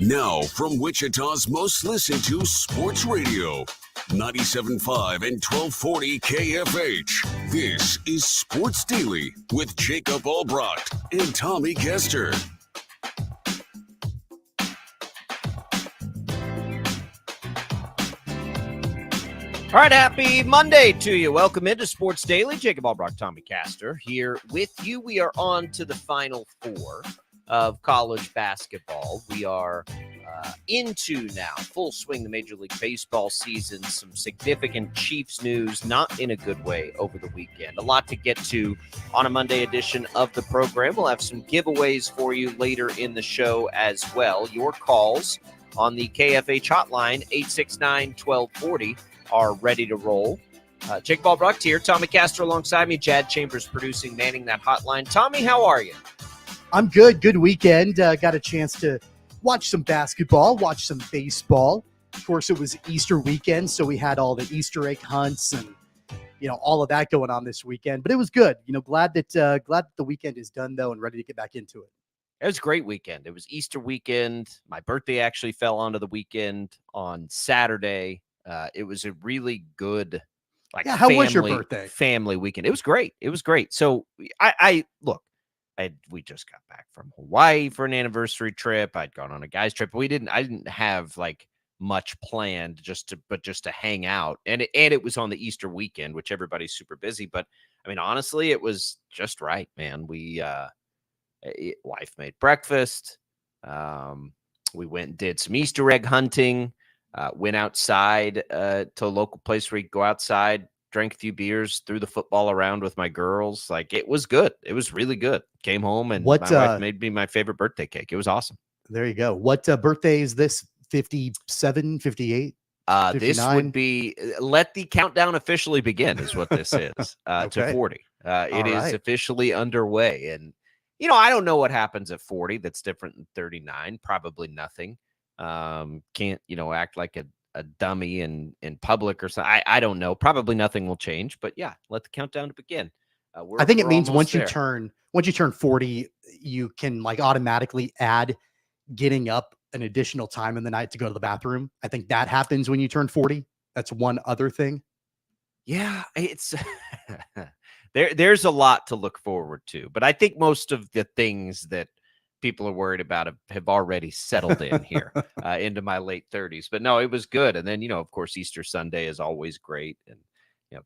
Now, from Wichita's most listened to sports radio, 97.5 and 1240 KFH. This is Sports Daily with Jacob Albracht and Tommy Castor. All right, happy Monday to you. Welcome into Sports Daily. Jacob Albracht, Tommy Castor here with you. We are on to the Final Four of college basketball. We are into now full swing the Major League Baseball season. Some significant Chiefs news, not in a good way, over the weekend. A lot to get to on a Monday edition of the program. We'll have some giveaways for you later in the show as well. Your calls on the KFH hotline, 869-1240. are ready to roll. Jacob Albracht here. Tommy Castor alongside me. Jad Chambers producing, manning that hotline. Tommy, how are you? I'm good. Good weekend. Got a chance to watch some basketball, watch some baseball. Of course, it was Easter weekend, so we had all the Easter egg hunts and all of that going on this weekend. But it was good. Glad that the weekend is done though, and ready to get back into it. It was a great weekend. It was Easter weekend. My birthday actually fell onto the weekend on Saturday. It was a really good, how was your birthday? Family weekend. It was great. It was great. So we just got back from Hawaii for an anniversary trip. I'd gone on a guy's trip. I didn't have much planned, just to hang out. And it was on the Easter weekend, which everybody's super busy. But I mean, honestly, it was just right, man. Wife made breakfast. We went and did some Easter egg hunting. Went outside to a local place where you go outside, drank a few beers, threw the football around with my girls. It was good. It was really good. Came home and my wife made me my favorite birthday cake. It was awesome. There you go. What birthday is this? 57, 58? This would be, let the countdown officially begin is what this is, to 40. It is officially underway. And, I don't know what happens at 40 that's different than 39. Probably nothing. Can't act like a dummy in public or something. I don't know. Probably nothing will change, but yeah, let the countdown to begin. I think it means once you turn 40, you can automatically add getting up an additional time in the night to go to the bathroom. I think that happens when you turn 40. That's one other thing. Yeah, it's there's a lot to look forward to, but I think most of the things that people are worried about have already settled in here into my late 30s. But no, it was good. And then, of course, Easter Sunday is always great. And,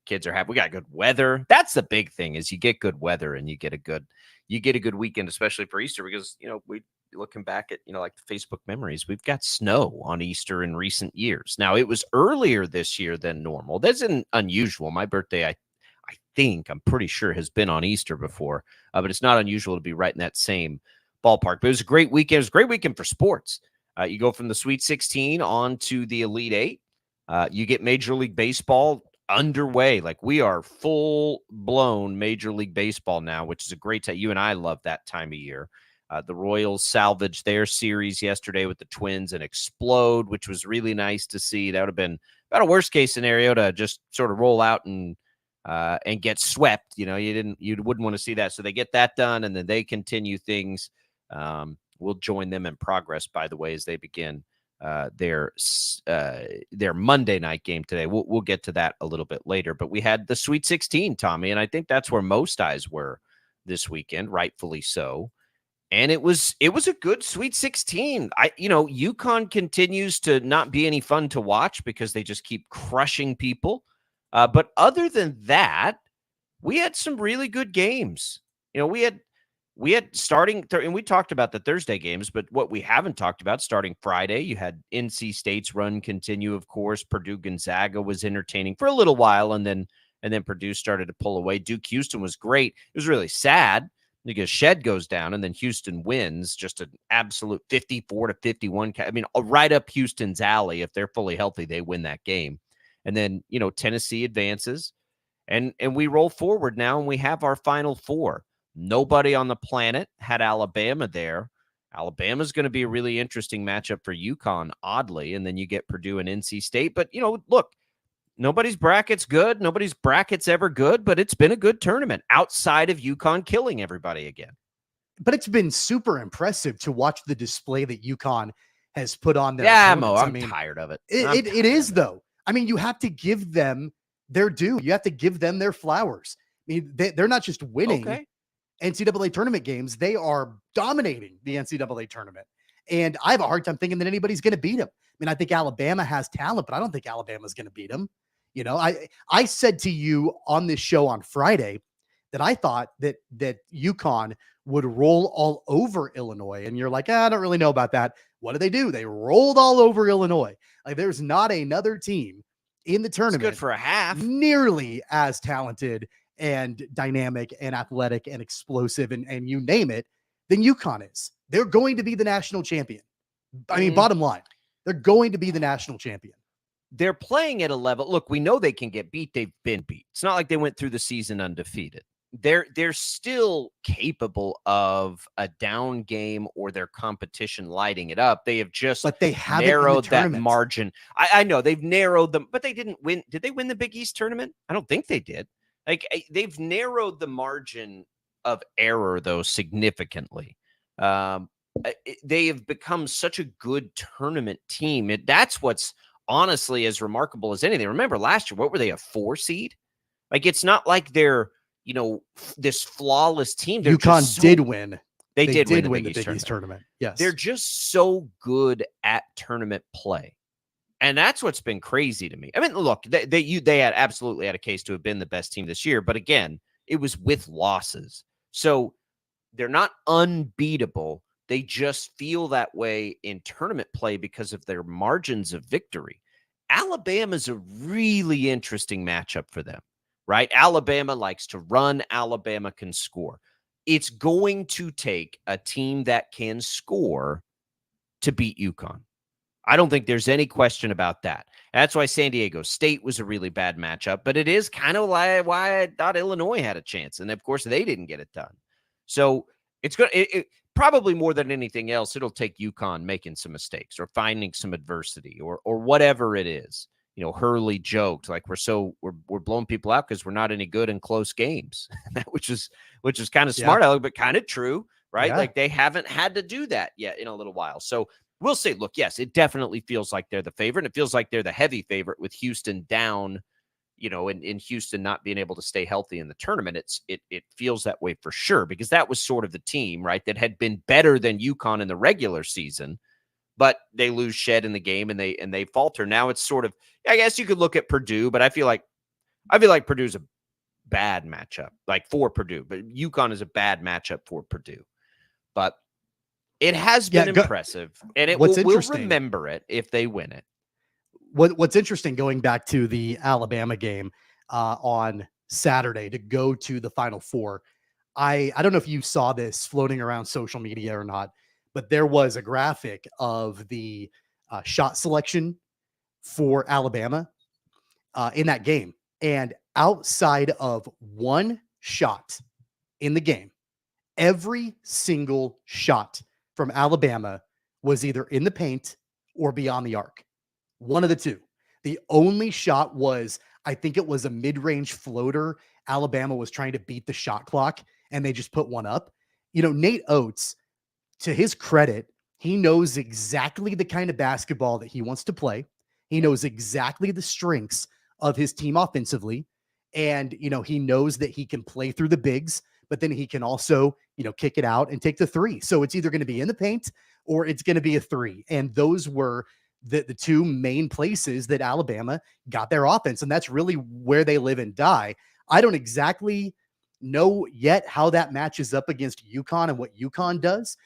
kids are happy. We got good weather. That's the big thing, is you get good weather and you get a good weekend, especially for Easter, because, we looking back at, the Facebook memories, we've got snow on Easter in recent years. Now, it was earlier this year than normal. That's unusual. My birthday, I'm pretty sure has been on Easter before, but it's not unusual to be right in that same ballpark. But it was a great weekend. It was a great weekend for sports. You go from the Sweet 16 on to the Elite Eight. You get Major League Baseball underway. We are full-blown Major League Baseball now, which is a great time. You and I love that time of year. The Royals salvaged their series yesterday with the Twins and explode, which was really nice to see. That would have been about a worst-case scenario to just sort of roll out and get swept. You wouldn't want to see that. So they get that done, and then they continue things. We'll join them in progress, by the way, as they begin their Monday night game today. We'll get to that a little bit later. But we had the Sweet 16, Tommy, and I think that's where most eyes were this weekend, rightfully so. And it was a good Sweet 16. UConn continues to not be any fun to watch because they just keep crushing people. But other than that, we had some really good games. We had starting, and we talked about the Thursday games, but what we haven't talked about, starting Friday, you had NC State's run continue, of course. Purdue Gonzaga was entertaining for a little while, and then Purdue started to pull away. Duke Houston was great. It was really sad because Shed goes down, and then Houston wins, just an absolute 54-51. I mean, right up Houston's alley. If they're fully healthy, they win that game. And then, Tennessee advances, and we roll forward now, and we have our Final Four. Nobody on the planet had Alabama there. Alabama's going to be a really interesting matchup for UConn, oddly, and then you get Purdue and NC State. But, look, nobody's bracket's good. Nobody's bracket's ever good, but it's been a good tournament outside of UConn killing everybody again. But it's been super impressive to watch the display that UConn has put on their Yeah, opponents. I'm tired of it. It is, though. I mean, you have to give them their due. You have to give them their flowers. I mean, they're not just winning NCAA tournament games. They are dominating the NCAA tournament. And I have a hard time thinking that anybody's going to beat them. I mean, I think Alabama has talent, but I don't think Alabama's going to beat them. You know, I said to you on this show on Friday that I thought that UConn would roll all over Illinois. And you're like, I don't really know about that. What do? They rolled all over Illinois. Like, there's not another team in the tournament good for a half nearly as talented and dynamic and athletic and explosive and you name it than UConn is. They're going to be the national champion. I mean, bottom line, they're going to be the national champion. They're playing at a level. Look, we know they can get beat. They've been beat. It's not like they went through the season undefeated. They're still capable of a down game or their competition lighting it up. They have just narrowed that margin. I know they've narrowed them, but they didn't win. Did they win the Big East tournament? I don't think they did. Like, they've narrowed the margin of error, though, significantly. They have become such a good tournament team. That's what's honestly as remarkable as anything. Remember last year, what were they, a 4 seed? Like, it's not like they're, this flawless team. UConn did win. They did win the Big East tournament. Yes. They're just so good at tournament play. And that's what's been crazy to me. I mean, look, they had absolutely had a case to have been the best team this year. But again, it was with losses. So they're not unbeatable. They just feel that way in tournament play because of their margins of victory. Alabama's a really interesting matchup for them, right? Alabama likes to run. Alabama can score. It's going to take a team that can score to beat UConn. I don't think there's any question about that. That's why San Diego State was a really bad matchup, but it is kind of why I thought Illinois had a chance. And of course, they didn't get it done. So it's good. Probably more than anything else, it'll take UConn making some mistakes or finding some adversity or whatever it is. Hurley joked like we're blowing people out because we're not any good in close games, which is kind of smart, but kind of true, right? Yeah. Like they haven't had to do that yet in a little while. So we'll say, look, yes, it definitely feels like they're the favorite. And it feels like they're the heavy favorite with Houston down, in Houston not being able to stay healthy in the tournament. It feels that way for sure, because that was sort of the team, right, that had been better than UConn in the regular season, but they lose Shed in the game and they falter. Now it's sort of, I guess you could look at Purdue, but I feel like Purdue's a bad matchup, like for Purdue, but UConn is a bad matchup for Purdue. But it has been impressive, and we'll remember it if they win it. What's interesting, going back to the Alabama game on Saturday to go to the Final Four, I don't know if you saw this floating around social media or not, but there was a graphic of the shot selection for Alabama in that game. And outside of one shot in the game, every single shot from Alabama was either in the paint or beyond the arc. One of the two. The only shot was, I think it was a mid-range floater. Alabama was trying to beat the shot clock, and they just put one up. Nate Oates, to his credit, he knows exactly the kind of basketball that he wants to play. He knows exactly the strengths of his team offensively. And, he knows that he can play through the bigs, but then he can also, kick it out and take the three. So it's either going to be in the paint or it's going to be a three. And those were the two main places that Alabama got their offense. And that's really where they live and die. I don't exactly know yet how that matches up against UConn and what UConn does.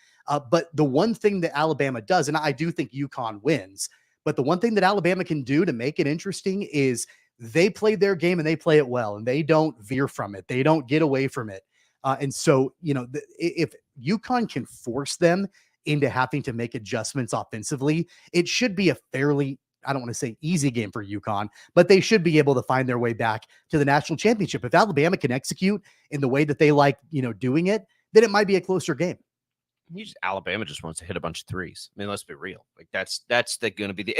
But the one thing that Alabama does, and I do think UConn wins, but the one thing that Alabama can do to make it interesting is they play their game and they play it well, and they don't veer from it. They don't get away from it. And so, if UConn can force them into having to make adjustments offensively, it should be a fairly, I don't want to say easy game for UConn, but they should be able to find their way back to the national championship. If Alabama can execute in the way that they like, doing it, then it might be a closer game. Alabama just wants to hit a bunch of threes. I mean, let's be real. Like that's going to be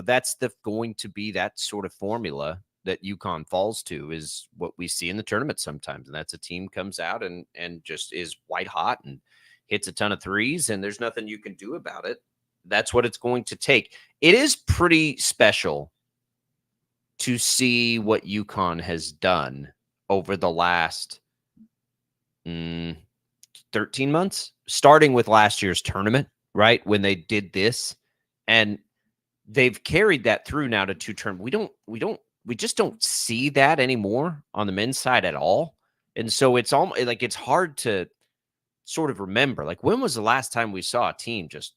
that's going to be that sort of formula that UConn falls to, is what we see in the tournament sometimes. And that's a team comes out and just is white hot and hits a ton of threes, and there's nothing you can do about it. that's what it's going to take. It is pretty special to see what UConn has done over the last 13 months, starting with last year's tournament, right? When they did this, and they've carried that through now to 2 term. We just don't see that anymore on the men's side at all. And so it's almost like it's hard to sort of remember, like, when was the last time we saw a team just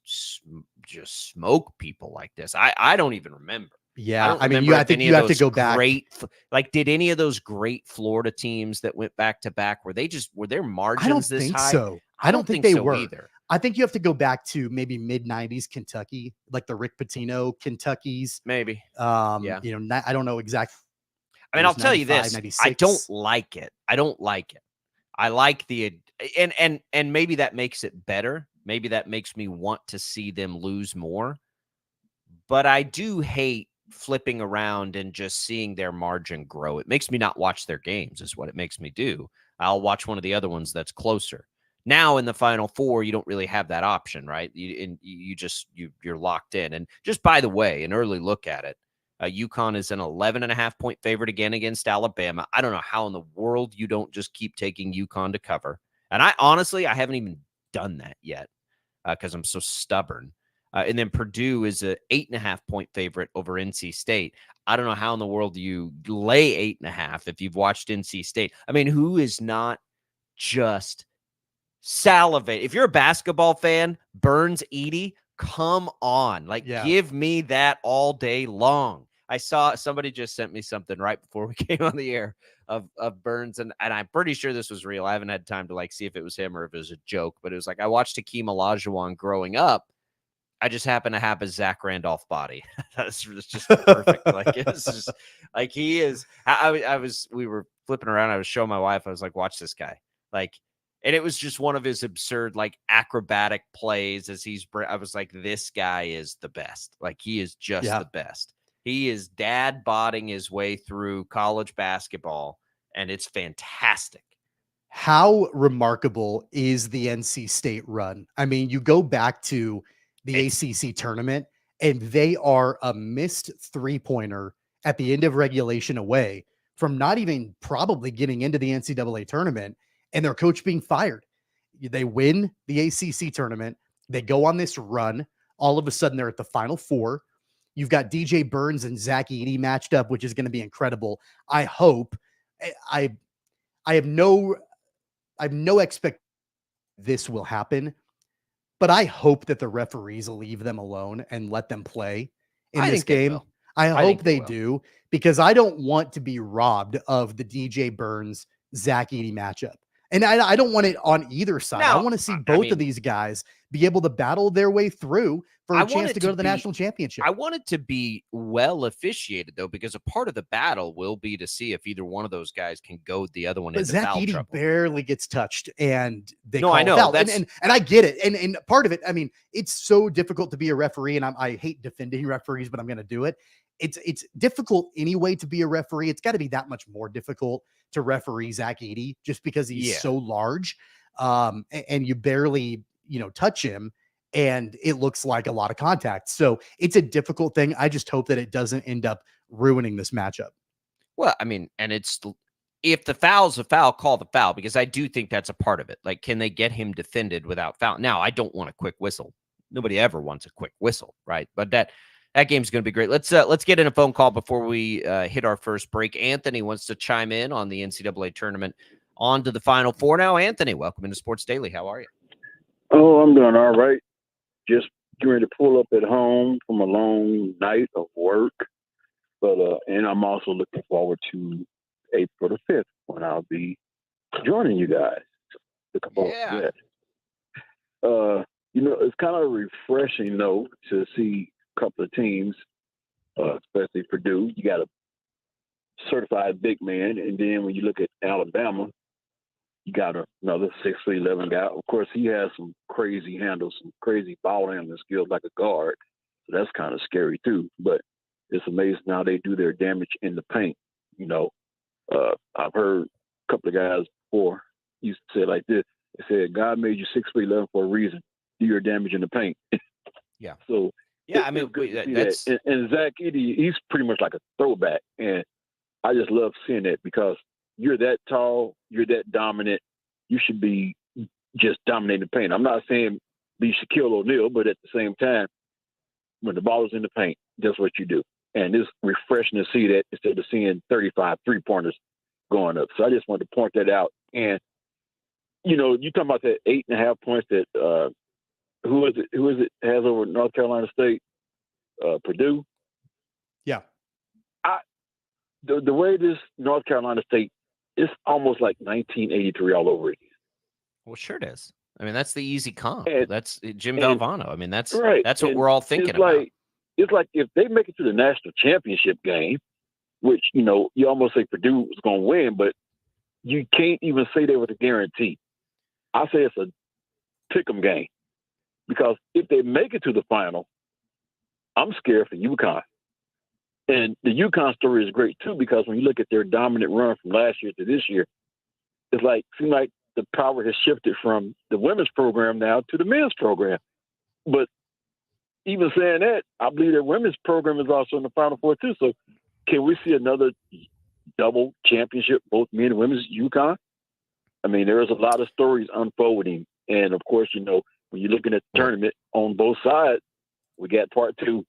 smoke people like this? I don't even remember. Yeah, I don't I mean, remember I if think any you of have to those go back. like, did any of those great Florida teams that went back to back, were their margins I don't this think high? so. I don't think they were either. I think you have to go back to maybe mid-90s Kentucky, like the Rick Pitino Kentuckies. Maybe. Yeah. I don't know exactly. I mean, I'll tell you this. 96. I don't like it. I like the and maybe that makes it better. Maybe that makes me want to see them lose more. But I do hate flipping around and just seeing their margin grow. It makes me not watch their games, is what it makes me do. I'll watch one of the other ones that's closer. Now in the Final Four, you don't really have that option, right? You're locked in. And just by the way, an early look at it, UConn is an 11.5-point favorite again against Alabama. I don't know how in the world you don't just keep taking UConn to cover. And I haven't even done that yet because I'm so stubborn. And then Purdue is a 8.5-point favorite over NC State. I don't know how in the world you lay 8.5 if you've watched NC State. I mean, who is not just salivate? If you're a basketball fan, Burns Edey, come on. Like, give me that all day long. I saw somebody just sent me something right before we came on the air of Burns, and I'm pretty sure this was real. I haven't had time to like see if it was him or if it was a joke, but it was like, I watched Hakeem Olajuwon growing up. I just happen to have a Zach Randolph body. It's just perfect. Like, it's just like he is. We were flipping around. I was showing my wife. I was like, watch this guy. Like, and it was just one of his absurd, like, acrobatic plays as I was like, this guy is the best. Like, he is just the best. He is dad bodding his way through college basketball, and it's fantastic. How remarkable is the NC State run? I mean, you go back to the ACC tournament, and they are a missed 3-pointer at the end of regulation away from not even probably getting into the NCAA tournament, and their coach being fired. They win the ACC tournament. They go on this run. All of a sudden, they're at the Final Four. You've got DJ Burns and Zach Edey matched up, which is going to be incredible. I hope. I have no expectation this will happen, but I hope that the referees will leave them alone and let them play in this game. I hope they do, because I don't want to be robbed of the DJ Burns Zach Edey matchup. And I don't want it on either side. I want to see both of these guys be able to battle their way through for a chance to go to the national championship. I want it to be well officiated, though, because a part of the battle will be to see if either one of those guys can goad the other one into foul trouble. Zach Edey barely gets touched, and they call foul. And I get it. And part of it, I mean, it's so difficult to be a referee, and I hate defending referees, but I'm going to do it. It's difficult anyway to be a referee. It's got to be that much more difficult to referee Zach Edey just because he's so large, and you barely, touch him, and it looks like a lot of contact. So it's a difficult thing. I just hope that it doesn't end up ruining this matchup. Well, I mean, and if the foul's a foul, call the foul, because I do think that's a part of it. Like, can they get him defended without foul? Now, I don't want a quick whistle. Nobody ever wants a quick whistle, right? But that game's going to be great. Let's get in a phone call before we hit our first break. Anthony wants to chime in on the NCAA tournament. On to the Final Four now. Anthony, welcome into Sports Daily. How are you? Oh, I'm doing all right. Just getting ready to pull up at home from a long night of work. But and I'm also looking forward to April the 5th when I'll be joining you guys. Looking forward to that. It's kind of refreshing, though, to see a couple of teams, especially Purdue. You got a certified big man, and then when you look at Alabama, you got another 6'11" guy. Of course, he has some crazy handles, some crazy ball handling skills like a guard. So that's kind of scary too. But it's amazing how they do their damage in the paint. I've heard a couple of guys before used to say like this. They said, God made you 6'11" for a reason. Do your damage in the paint. Yeah. So Yeah, I mean, it's good to see that's that. And Zach Edey, he's pretty much like a throwback, and I just love seeing that because you're that tall, you're that dominant. You should be just dominating the paint. I'm not saying be Shaquille O'Neal, but at the same time, when the ball is in the paint, that's what you do. And it's refreshing to see that instead of seeing 35 3-pointers going up. So I just wanted to point that out. And, you talking about that 8.5 points that who is it has over North Carolina State? Purdue. Yeah. The way this North Carolina State, it's almost like 1983 all over again. well, sure it is. I mean, that's the easy comp. And- That's Jim and- Valvano. I mean, that's Right. that's what And we're all thinking it's about. like, it's like if they make it to the national championship game, which, you almost say Purdue was going to win, but you can't even say that with a guarantee. I say it's a pick 'em game because if they make it to the final, I'm scared for UConn. And the UConn story is great too because when you look at their dominant run from last year to this year, it's like seems like the power has shifted from the women's program now to the men's program. But even saying that, I believe their women's program is also in the Final Four too. So can we see another double championship, both men and women's UConn? I mean, there's a lot of stories unfolding. And of course, when you're looking at the tournament on both sides, we got part two,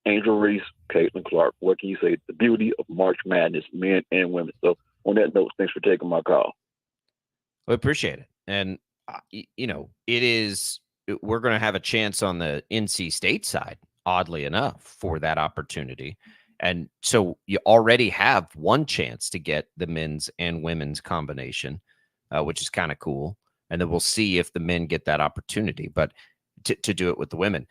Angel Reese, Caitlin Clark. What can you say? The beauty of March Madness, men and women. So on that note, thanks for taking my call. We appreciate it. And, it is, we're going to have a chance on the NC State side, oddly enough, for that opportunity. And so you already have one chance to get the men's and women's combination, which is kind of cool. And then we'll see if the men get that opportunity. But to do it with the women,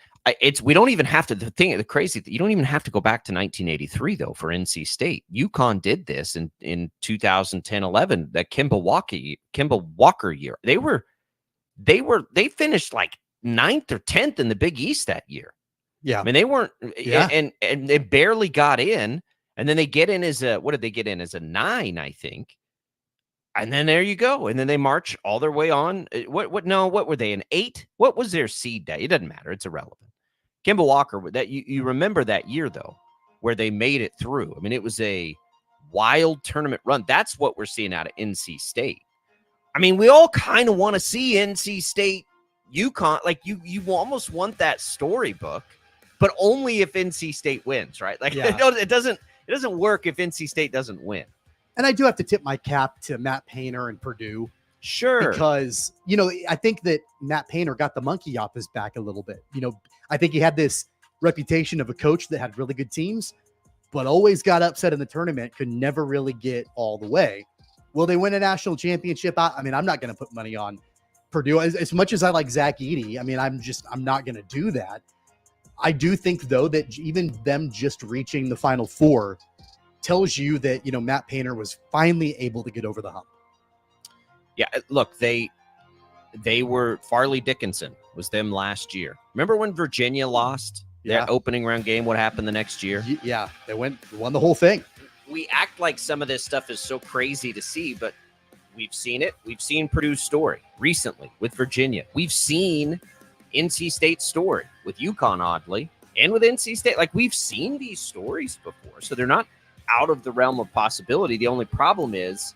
we don't even have to. The crazy thing, you don't even have to go back to 1983 though for NC State. UConn did this in 2010-11, that Kemba Walker year. They finished like 9th or 10th in the Big East that year. Yeah. I mean, they weren't, Yeah. and they barely got in, and then they get in as what did they get in as a 9, I think. And then there you go. And then they march all their way on. What were they, an 8? What was their seed day? It doesn't matter. It's irrelevant. Kemba Walker, that you remember that year though, where they made it through. I mean, it was a wild tournament run. That's what we're seeing out of NC State. I mean, we all kind of want to see NC State, UConn. Like you almost want that storybook, but only if NC State wins, right? Like it doesn't work if NC State doesn't win. And I do have to tip my cap to Matt Painter and Purdue. Sure. Because, I think that Matt Painter got the monkey off his back a little bit. I think he had this reputation of a coach that had really good teams, but always got upset in the tournament, could never really get all the way. Will they win a national championship? I'm not going to put money on Purdue. As much as I like Zach Edey, I'm not going to do that. I do think, though, that even them just reaching the Final Four tells you that, Matt Painter was finally able to get over the hump. Yeah, look, they were Farley Dickinson was them last year. Remember when Virginia lost that opening round game? What happened the next year? Yeah, they won the whole thing. We act like some of this stuff is so crazy to see, but we've seen it. We've seen Purdue's story recently with Virginia. We've seen NC State's story with UConn, oddly, and with NC State. Like, we've seen these stories before, so they're not out of the realm of possibility. The only problem is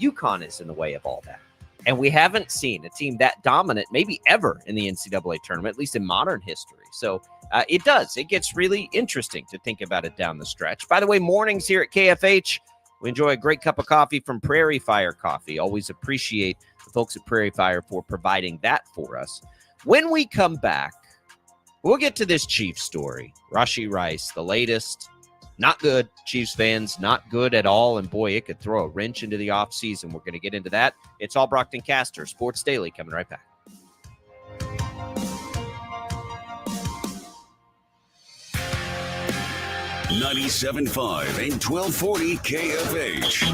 UConn is in the way of all that. And we haven't seen a team that dominant maybe ever in the NCAA tournament, at least in modern history. So it gets really interesting to think about it down the stretch. By the way, mornings here at KFH, we enjoy a great cup of coffee from Prairie Fire Coffee. Always appreciate the folks at Prairie Fire for providing that for us. When we come back, we'll get to this Chiefs story. Rashee Rice, the latest. Not good, Chiefs fans, not good at all. And boy, it could throw a wrench into the offseason. We're going to get into that. It's Albracht and Castor, Sports Daily, coming right back. .97.5 and 1240 KFH.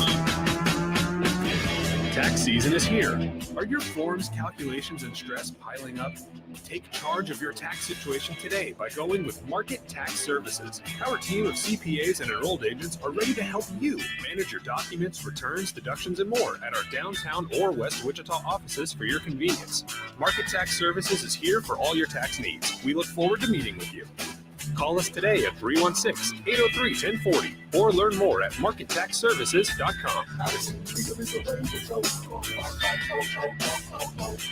Tax season is here. Are your forms, calculations, and stress piling up? Take charge of your tax situation today by going with Market Tax Services. Our team of CPAs and enrolled agents are ready to help you manage your documents, returns, deductions, and more at our downtown or West Wichita offices for your convenience. Market Tax Services is here for all your tax needs. We look forward to meeting with you. Call us today at 316-803-1040 or learn more at markettaxservices.com.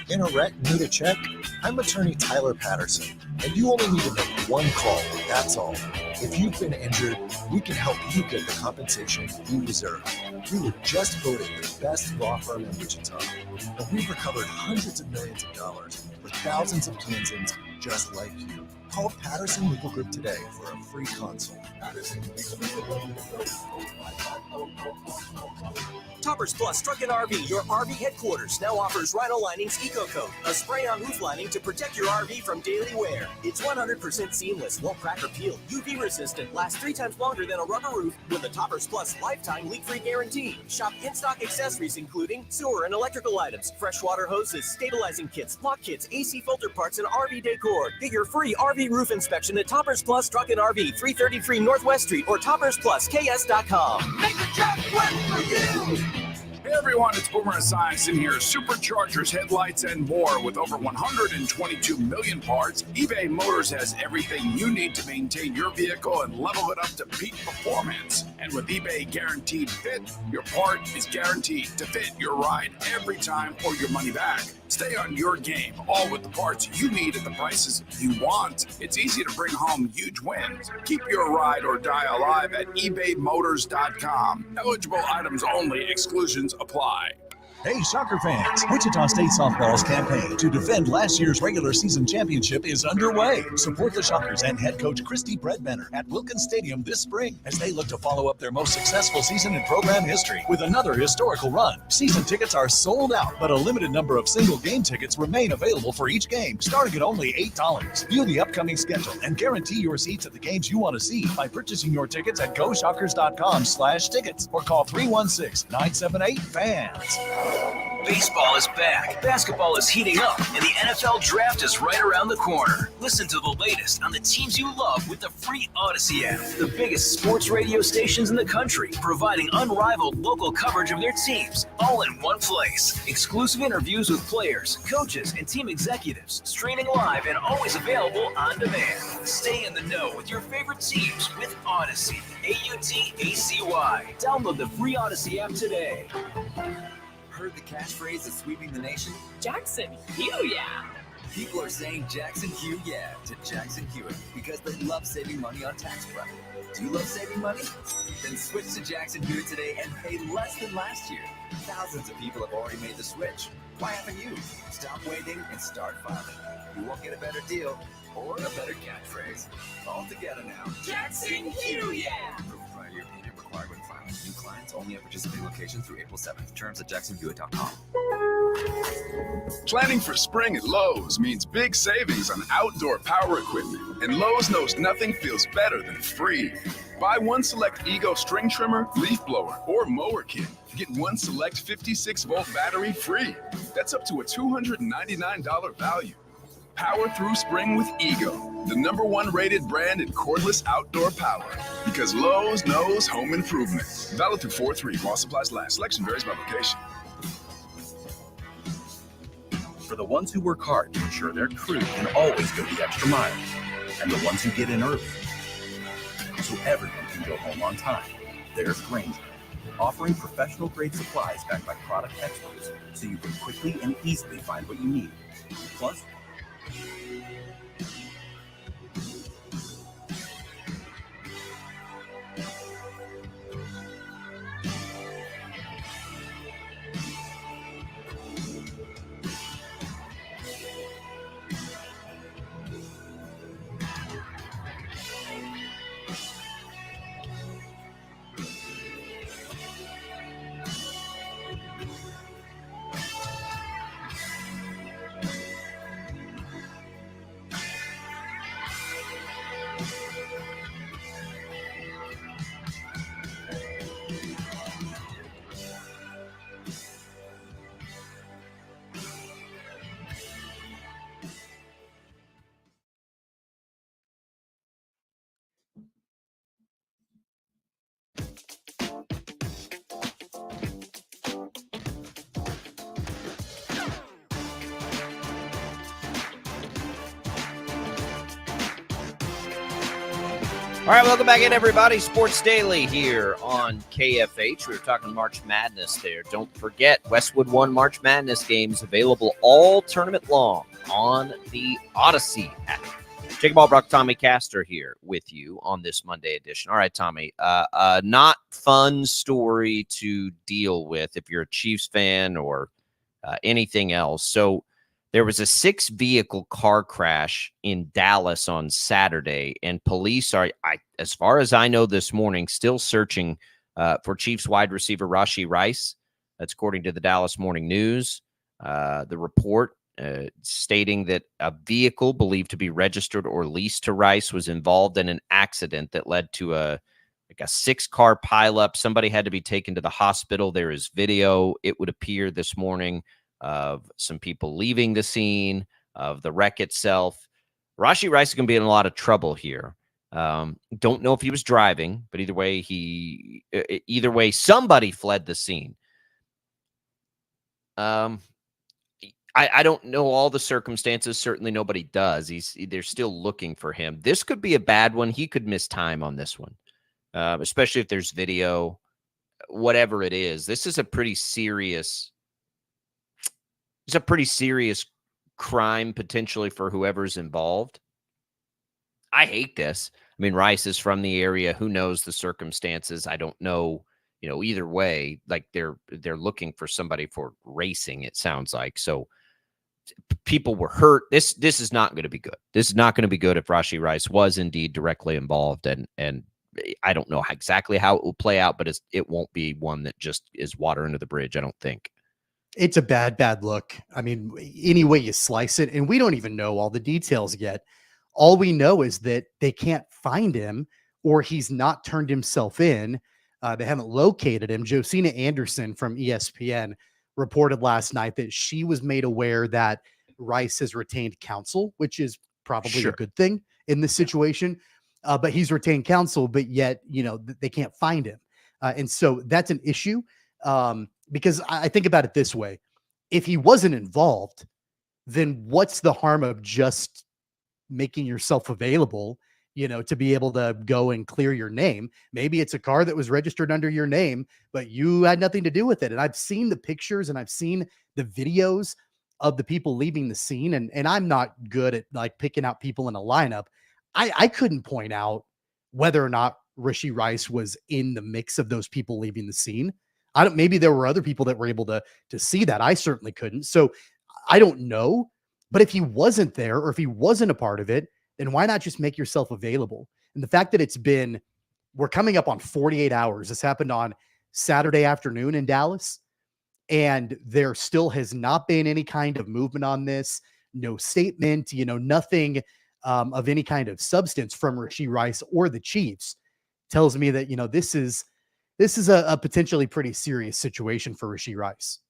In a wreck, need a check? I'm attorney Tyler Patterson, and you only need to make one call, that's all. If you've been injured, we can help you get the compensation you deserve. We were just voted the best law firm in Wichita, and we've recovered hundreds of millions of dollars for thousands of Kansans just like you. Call Patterson Legal Group today for a free consult. Toppers Plus Truck and RV, your RV headquarters, now offers Rhino Linings Eco Coat, a spray-on roof lining to protect your RV from daily wear. It's 100% seamless, won't crack or peel, UV resistant, lasts 3 times longer than a rubber roof with the Toppers Plus lifetime leak-free guarantee. Shop in-stock accessories including sewer and electrical items, freshwater hoses, stabilizing kits, lock kits, AC filter parts, and RV decor. Get your free RV roof inspection at Toppers Plus Truck and RV, 333 Northwest Street or toppersplusks.com. Make the job work for you! Hey everyone, it's Boomer Esiason here. Superchargers, headlights, and more. With over 122 million parts, eBay Motors has everything you need to maintain your vehicle and level it up to peak performance. And with eBay Guaranteed Fit, your part is guaranteed to fit your ride every time or your money back. Stay on your game, all with the parts you need at the prices you want. It's easy to bring home huge wins. Keep your ride or die alive at ebaymotors.com. Eligible items only. Exclusions apply. Hey, soccer fans! Wichita State Softball's campaign to defend last year's regular season championship is underway. Support the Shockers and head coach Christy Bredbenner at Wilkins Stadium this spring as they look to follow up their most successful season in program history with another historical run. Season tickets are sold out, but a limited number of single game tickets remain available for each game, starting at only $8. View the upcoming schedule and guarantee your seats at the games you want to see by purchasing your tickets at GoShockers.com/tickets or call 316-978-FANS. Baseball is back, basketball is heating up, and the NFL Draft is right around the corner. Listen to the latest on the teams you love with the free Odyssey app. The biggest sports radio stations in the country, providing unrivaled local coverage of their teams, all in one place. Exclusive interviews with players, coaches, and team executives, streaming live and always available on demand. Stay in the know with your favorite teams with Odyssey. AUTACY. Download the free Odyssey app today. Heard the catchphrase that's sweeping the nation? Jackson, Hugh, yeah. People are saying Jackson Hugh, yeah, to Jackson Hewitt because they love saving money on tax prep. Do you love saving money? Then switch to Jackson Hewitt today and pay less than last year. Thousands of people have already made the switch. Why haven't you? Stop waiting and start filing. You won't get a better deal or a better catchphrase. All together now. Jackson Hugh, yeah. Prior year payment required when filing. New clients only at participating locations through April 7th. Terms at jacksonhewitt.com. Planning for spring at Lowe's means big savings on outdoor power equipment. And Lowe's knows nothing feels better than free. Buy one select Ego string trimmer, leaf blower, or mower kit. Get one select 56-volt battery free. That's up to a $299 value. Power through spring with Ego, the #1 rated brand in cordless outdoor power. Because Lowe's knows home improvement. Valid through 4/3 while supplies last. Selection varies by location. For the ones who work hard to ensure their crew can always go the extra mile, and the ones who get in early, so everyone can go home on time, there's Grainger, offering professional-grade supplies backed by product experts, so you can quickly and easily find what you need. Plus, All right, welcome back in, everybody. Sports Daily here on KFH. We were talking March Madness there. Don't forget, Westwood One March Madness games available all tournament long on the Odyssey app. Jacob Albracht, Tommy Castor here with you on this Monday edition. All right, Tommy, not fun story to deal with if you're a Chiefs fan or anything else. So there was a 6-vehicle car crash in Dallas on Saturday, and police are, as far as I know this morning, still searching for Chiefs wide receiver Rashee Rice. That's according to the Dallas Morning News. The report stating that a vehicle believed to be registered or leased to Rice was involved in an accident that led to a 6-car pileup. Somebody had to be taken to the hospital. There is video, it would appear, this morning of some people leaving the scene of the wreck itself. Rashee Rice is going to be in a lot of trouble here. Don't know if he was driving, but either way, somebody fled the scene. I don't know all the circumstances. Certainly nobody does. They're still looking for him. This could be a bad one. He could miss time on this one, especially if there's video, whatever it is. This is a pretty serious crime potentially for whoever's involved. I hate this. I mean, Rice is from the area. Who knows the circumstances? I don't know. Either way, like they're looking for somebody for racing, it sounds like. So people were hurt. This is not going to be good. This is not going to be good if Rashee Rice was indeed directly involved. And I don't know exactly how it will play out, but it won't be one that just is water under the bridge, I don't think. It's a bad look. I mean, any way you slice it, and we don't even know all the details yet. All we know is that they can't find him, or he's not turned himself in. They haven't located him. Josina Anderson from ESPN reported last night that she was made aware that Rice has retained counsel, which is probably a good thing in this situation. But he's retained counsel, but yet, they can't find him. And so that's an issue. Because I think about it this way. If he wasn't involved, then what's the harm of just making yourself available, to be able to go and clear your name? Maybe it's a car that was registered under your name, but you had nothing to do with it. And I've seen the pictures and I've seen the videos of the people leaving the scene. And I'm not good at like picking out people in a lineup. I couldn't point out whether or not Rashee Rice was in the mix of those people leaving the scene. Maybe there were other people that were able to see that. I certainly couldn't. So I don't know. But if he wasn't there, or if he wasn't a part of it, then why not just make yourself available? And the fact that we're coming up on 48 hours. This happened on Saturday afternoon in Dallas, and there still has not been any kind of movement on this. No statement, nothing of any kind of substance from Rashee Rice or the Chiefs. Tells me that, this is a potentially pretty serious situation for Rashee Rice.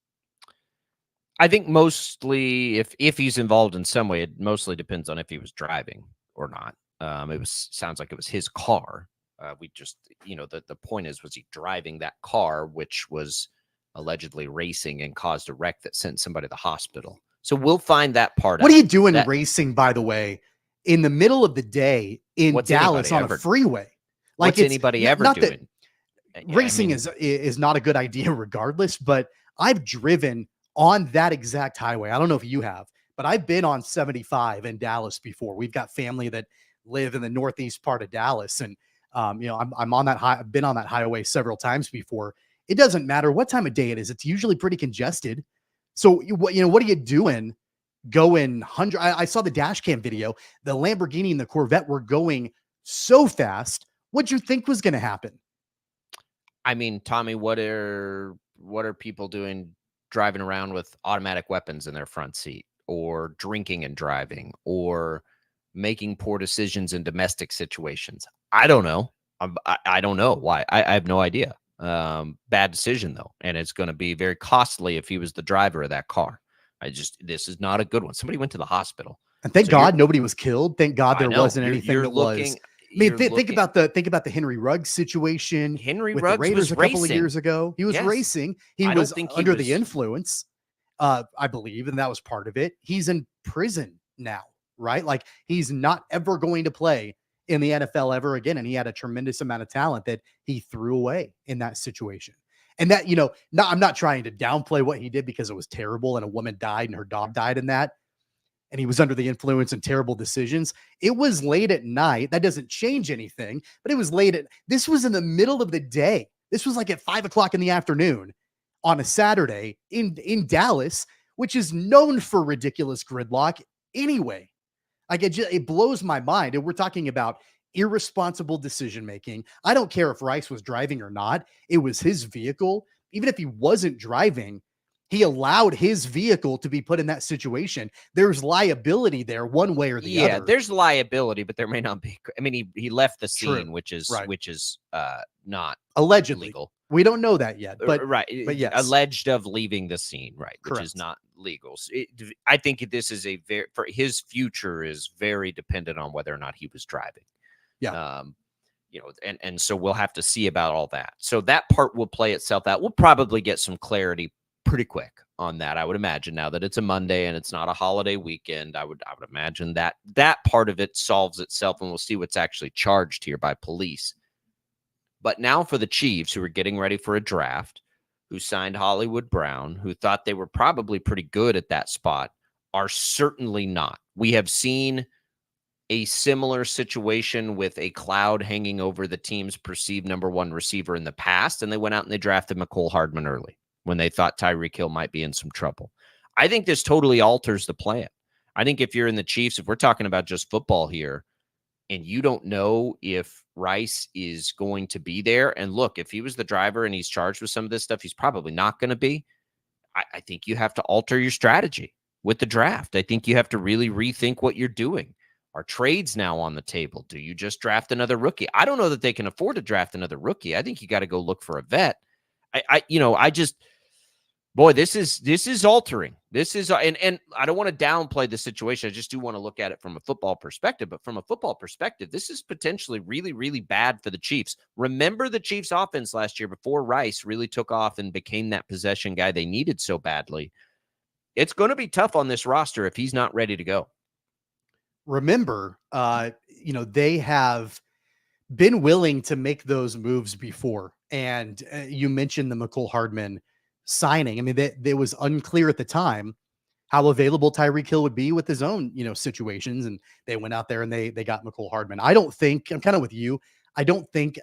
I think mostly if he's involved in some way, it mostly depends on if he was driving or not. Sounds like it was his car. The point is, was he driving that car, which was allegedly racing and caused a wreck that sent somebody to the hospital? So we'll find that part out. What are you doing racing, by the way, in the middle of the day in Dallas on a freeway? Like, what's anybody ever doing? Racing is not a good idea regardless, but I've driven on that exact highway. I don't know if you have, but I've been on 75 in Dallas before. We've got family that live in the northeast part of Dallas. And, I'm on that I've been on that highway several times before. It doesn't matter what time of day it is. It's usually pretty congested. So, what are you doing going 100? I saw the dash cam video. The Lamborghini and the Corvette were going so fast. What'd you think was going to happen? I mean, Tommy, what are people doing driving around with automatic weapons in their front seat, or drinking and driving, or making poor decisions in domestic situations? I don't know. I don't know why. I have no idea. Bad decision, though. And it's going to be very costly if he was the driver of that car. This is not a good one. Somebody went to the hospital. And thank God nobody was killed. Thank God there wasn't anything that was. I mean, think about the Henry Ruggs situation. Henry with Ruggs the Raiders was a couple racing. of years ago. He was racing. He was under the influence, I believe, and that was part of it. He's in prison now, right? Like, he's not ever going to play in the NFL ever again. And he had a tremendous amount of talent that he threw away in that situation. And that, I'm not trying to downplay what he did because it was terrible and a woman died and her dog died in that. And he was under the influence and terrible decisions. It was late at night. That doesn't change anything, but it was this was in the middle of the day. This was like at 5:00 in the afternoon on a Saturday in Dallas, which is known for ridiculous gridlock anyway. Like it blows my mind. And we're talking about irresponsible decision-making. I don't care if Rice was driving or not. It was his vehicle. Even if he wasn't driving, he allowed his vehicle to be put in that situation. There's liability there one way or the other. Yeah, there's liability, but there may not be. I mean, he left the scene, True. which is not allegedly legal. We don't know that yet, but yes, alleged of leaving the scene, right? Which Correct. is not legal. So I think this is for his future is very dependent on whether or not he was driving. Yeah. And so we'll have to see about all that. So that part will play itself out. We'll probably get some clarity pretty quick on that. I would imagine now that it's a Monday and it's not a holiday weekend. I would imagine that part of it solves itself, and we'll see what's actually charged here by police. But now for the Chiefs, who are getting ready for a draft, who signed Hollywood Brown, who thought they were probably pretty good at that spot, are certainly not. We have seen a similar situation with a cloud hanging over the team's perceived number one receiver in the past, and they went out and they drafted McCole Hardman early when they thought Tyreek Hill might be in some trouble. I think this totally alters the plan. I think if you're in the Chiefs, if we're talking about just football here, and you don't know if Rice is going to be there, and look, if he was the driver and he's charged with some of this stuff, he's probably not going to be. I think you have to alter your strategy with the draft. I think you have to really rethink what you're doing. Are trades now on the table? Do you just draft another rookie? I don't know that they can afford to draft another rookie. I think you got to go look for a vet. This is altering. This is, and I don't want to downplay the situation. I just do want to look at it from a football perspective. But from a football perspective, this is potentially really, really bad for the Chiefs. Remember the Chiefs' offense last year before Rice really took off and became that possession guy they needed so badly. It's going to be tough on this roster if he's not ready to go. Remember, they have been willing to make those moves before. And you mentioned the McCole Hardman signing. I mean, it was unclear at the time how available Tyreek Hill would be with his own, situations. And they went out there and they got McCole Hardman. I'm kind of with you. I don't think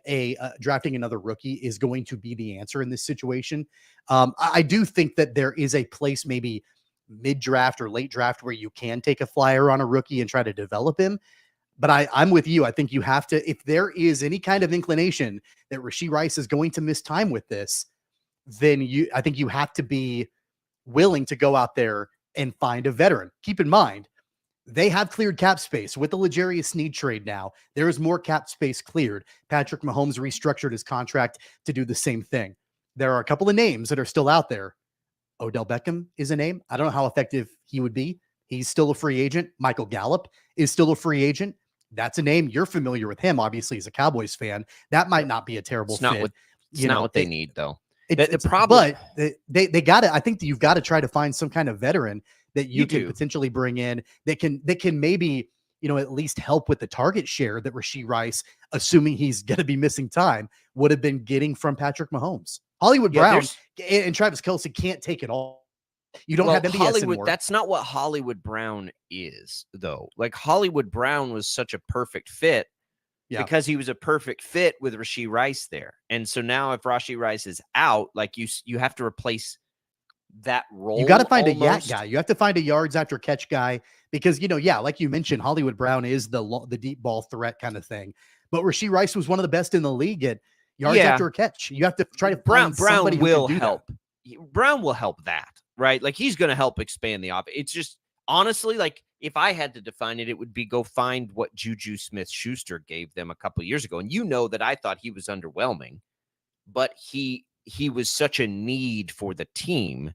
drafting another rookie is going to be the answer in this situation. I do think that there is a place maybe mid-draft or late draft where you can take a flyer on a rookie and try to develop him. But I'm with you. I think you have to, if there is any kind of inclination that Rashee Rice is going to miss time with this, then I think you have to be willing to go out there and find a veteran. Keep in mind, they have cleared cap space with the L'Jarius Sneed trade now. There is more cap space cleared. Patrick Mahomes restructured his contract to do the same thing. There are a couple of names that are still out there. Odell Beckham is a name. I don't know how effective he would be. He's still a free agent. Michael Gallup is still a free agent. That's a name. You're familiar with him, obviously, as a Cowboys fan. That might not be a terrible fit. It's not what they need, though. The problem, but they got to. I think that you've got to try to find some kind of veteran that you can potentially bring in that can maybe at least help with the target share that Rashee Rice, assuming he's going to be missing time, would have been getting from Patrick Mahomes. Hollywood Brown and Travis Kelce can't take it all. You don't have MVS anymore. That's not what Hollywood Brown is, though. Like Hollywood Brown was such a perfect fit. Yeah. Because he was a perfect fit with Rashee Rice there. And so now if Rashee Rice is out, like you have to replace that role. You got to find a yak guy. You have to find a yards after catch guy because, like you mentioned, Hollywood Brown is the deep ball threat kind of thing. But Rashee Rice was one of the best in the league at yards after a catch. You have to try to find somebody who can do help. That. Brown will help that, right? Like he's going to help expand the offense. It's just honestly, like if I had to define it, it would be go find what Juju Smith-Schuster gave them a couple of years ago. And that I thought he was underwhelming, but he was such a need for the team.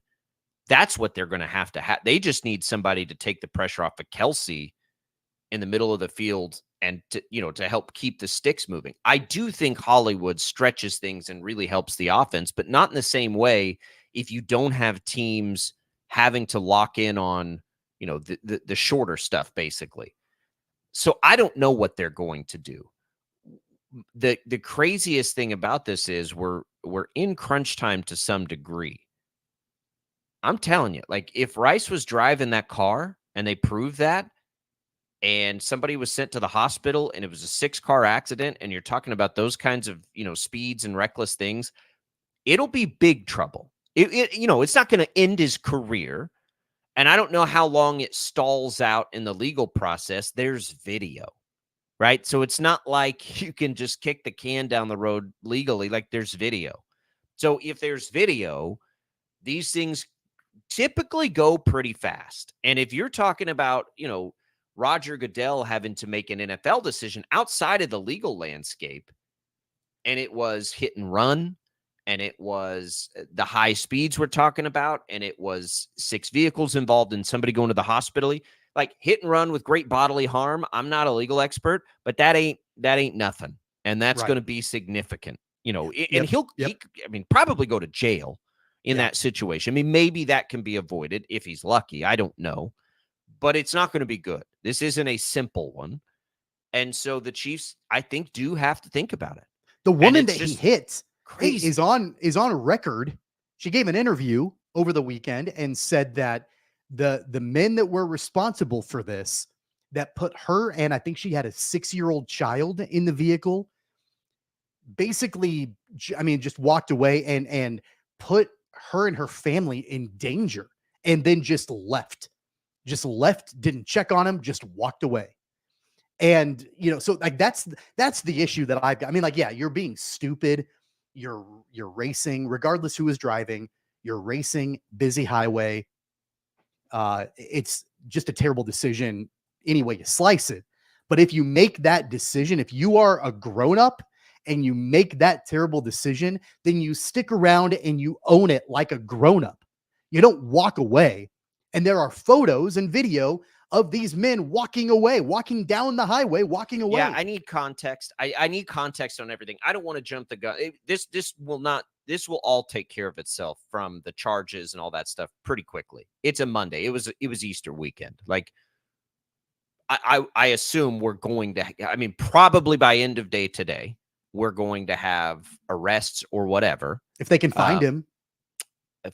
That's what they're going to have. They just need somebody to take the pressure off of Kelce in the middle of the field and to help keep the sticks moving. I do think Hollywood stretches things and really helps the offense, but not in the same way if you don't have teams having to lock in on the shorter stuff, basically. So I don't know what they're going to do. The craziest thing about this is we're in crunch time to some degree. I'm telling you, like, if Rice was driving that car and they proved that, and somebody was sent to the hospital and it was a 6-car accident, and you're talking about those kinds of, speeds and reckless things, it'll be big trouble. It's not going to end his career. And I don't know how long it stalls out in the legal process. There's video, right? So it's not like you can just kick the can down the road legally. Like, there's video. So if there's video, these things typically go pretty fast. And if you're talking about, Roger Goodell having to make an NFL decision outside of the legal landscape, and it was hit and run, and it was the high speeds we're talking about, and it was 6 vehicles involved and somebody going to the hospital, like hit and run with great bodily harm. I'm not a legal expert, but that ain't nothing. And that's going to be significant, and he'll probably go to jail in that situation. I mean, maybe that can be avoided if he's lucky. I don't know, but it's not going to be good. This isn't a simple one. And so the Chiefs, I think, do have to think about it. The woman that he hit crazy. is on record. She gave an interview over the weekend and said that the men that were responsible for this, that put her, and I think she had a 6-year-old child in the vehicle, basically, just walked away and put her and her family in danger, and then just left, didn't check on him, just walked away. And, so like, that's the issue that I've got. I mean, like, yeah, you're being stupid. You're racing, regardless who is driving, you're racing, busy highway. It's just a terrible decision any way you slice it. But if you make that decision, if you are a grown-up and you make that terrible decision, then you stick around and you own it like a grown-up. You don't walk away. And there are photos and video of these men walking away, walking down the highway, walking away. Yeah, I need context. I need context on everything. I don't want to jump the gun. This will all take care of itself from the charges and all that stuff pretty quickly. It's a Monday. It was Easter weekend. Like, I assume we're going to, probably by end of day today, we're going to have arrests or whatever. If they can find him.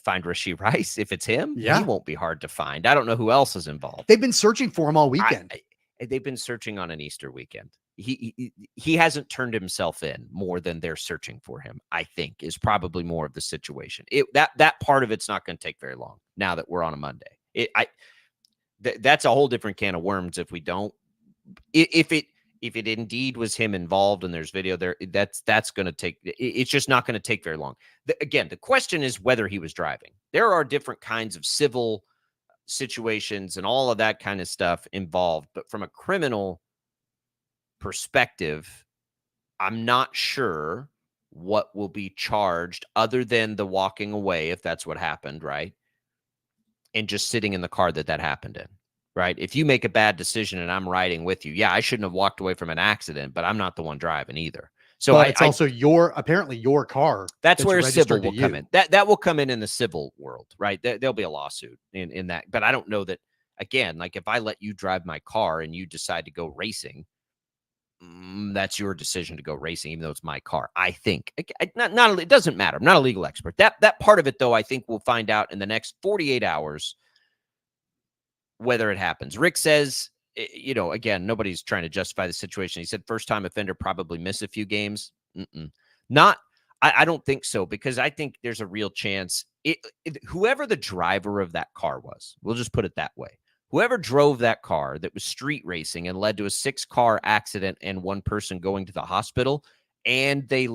Find Rashee Rice. If it's him, yeah, he won't be hard to find. I don't know who else is involved. They've been searching for him all weekend. They've been searching on an Easter weekend. He hasn't turned himself in more than they're searching for him, I think, is probably more of the situation. That part of it's not going to take very long now that we're on a Monday. That's a whole different can of worms if we don't. If it indeed was him involved and there's video there, that's going to take, it's just not going to take very long. Again, the question is whether he was driving. There are different kinds of civil situations and all of that kind of stuff involved. But from a criminal perspective, I'm not sure what will be charged other than the walking away, if that's what happened, right? And just sitting in the car that happened in. Right. If you make a bad decision and I'm riding with you, I shouldn't have walked away from an accident, but I'm not the one driving either. So it's also apparently your car. That's where civil will come in. That will come in the civil world, right? There'll be a lawsuit in that. But I don't know that, again, like if I let you drive my car and you decide to go racing, that's your decision to go racing, even though it's my car. I think it doesn't matter. I'm not a legal expert. That part of it, though, I think we'll find out in the next 48 hours. Whether it happens. Rick says, again, nobody's trying to justify the situation. He said first-time offender probably miss a few games. I don't think so, because I think there's a real chance. Whoever the driver of that car was, we'll just put it that way. Whoever drove that car that was street racing and led to a 6-car accident and one person going to the hospital, and they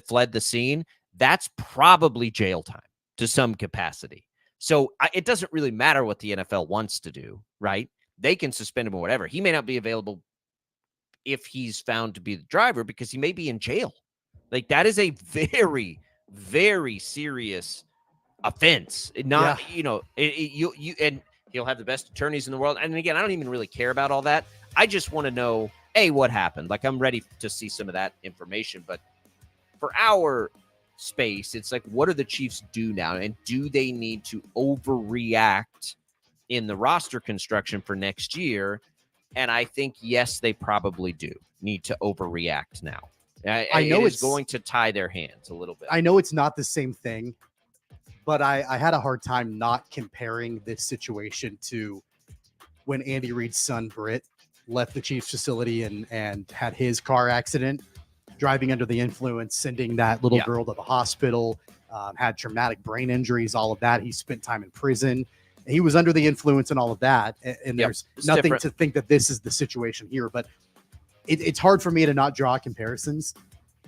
fled the scene, that's probably jail time to some capacity. So it doesn't really matter what the NFL wants to do, right? They can suspend him or whatever. He may not be available if he's found to be the driver because he may be in jail. Like, that is a very, very serious offense. And he'll have the best attorneys in the world. And again, I don't even really care about all that. I just want to know, what happened? Like, I'm ready to see some of that information. But for our space, it's like, what do the Chiefs do now? And do they need to overreact in the roster construction for next year And I think, yes, they probably do need to overreact now. I know it's it's going to tie their hands a little bit. I know it's not the same thing, but I had a hard time not comparing this situation to when Andy Reid's son Britt left the Chiefs facility and had his car accident, driving under the influence, sending that little girl to the hospital, had traumatic brain injuries, all of that. He spent time in prison. He was under the influence and all of that. And there's nothing different to think that this is the situation here, but it's hard for me to not draw comparisons,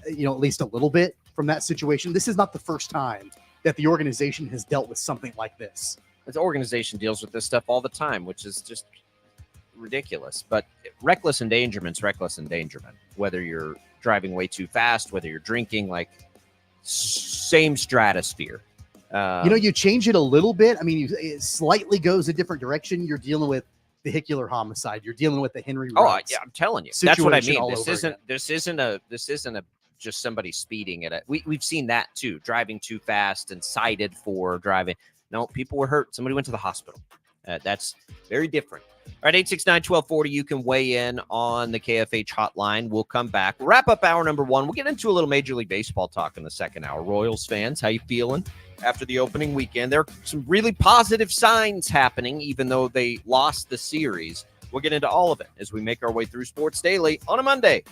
at least a little bit from that situation. This is not the first time that the organization has dealt with something like this. The organization deals with this stuff all the time, which is just ridiculous. But reckless endangerment's reckless endangerment, whether you're driving way too fast, whether you're drinking, like same stratosphere. You change it a little bit. I mean, it slightly goes a different direction. You're dealing with vehicular homicide. You're dealing with the Henry Ruggs. I'm telling you, that's what I mean. This isn't a just somebody speeding at it. We've seen that too, driving too fast and cited for driving. No, people were hurt. Somebody went to the hospital. That's very different. All right, 869-1240. You can weigh in on the KFH hotline. We'll come back. We'll wrap up hour number one. We'll get into a little Major League Baseball talk in the second hour. Royals fans, how you feeling after the opening weekend? There are some really positive signs happening, even though they lost the series. We'll get into all of it as we make our way through Sports Daily on a Monday.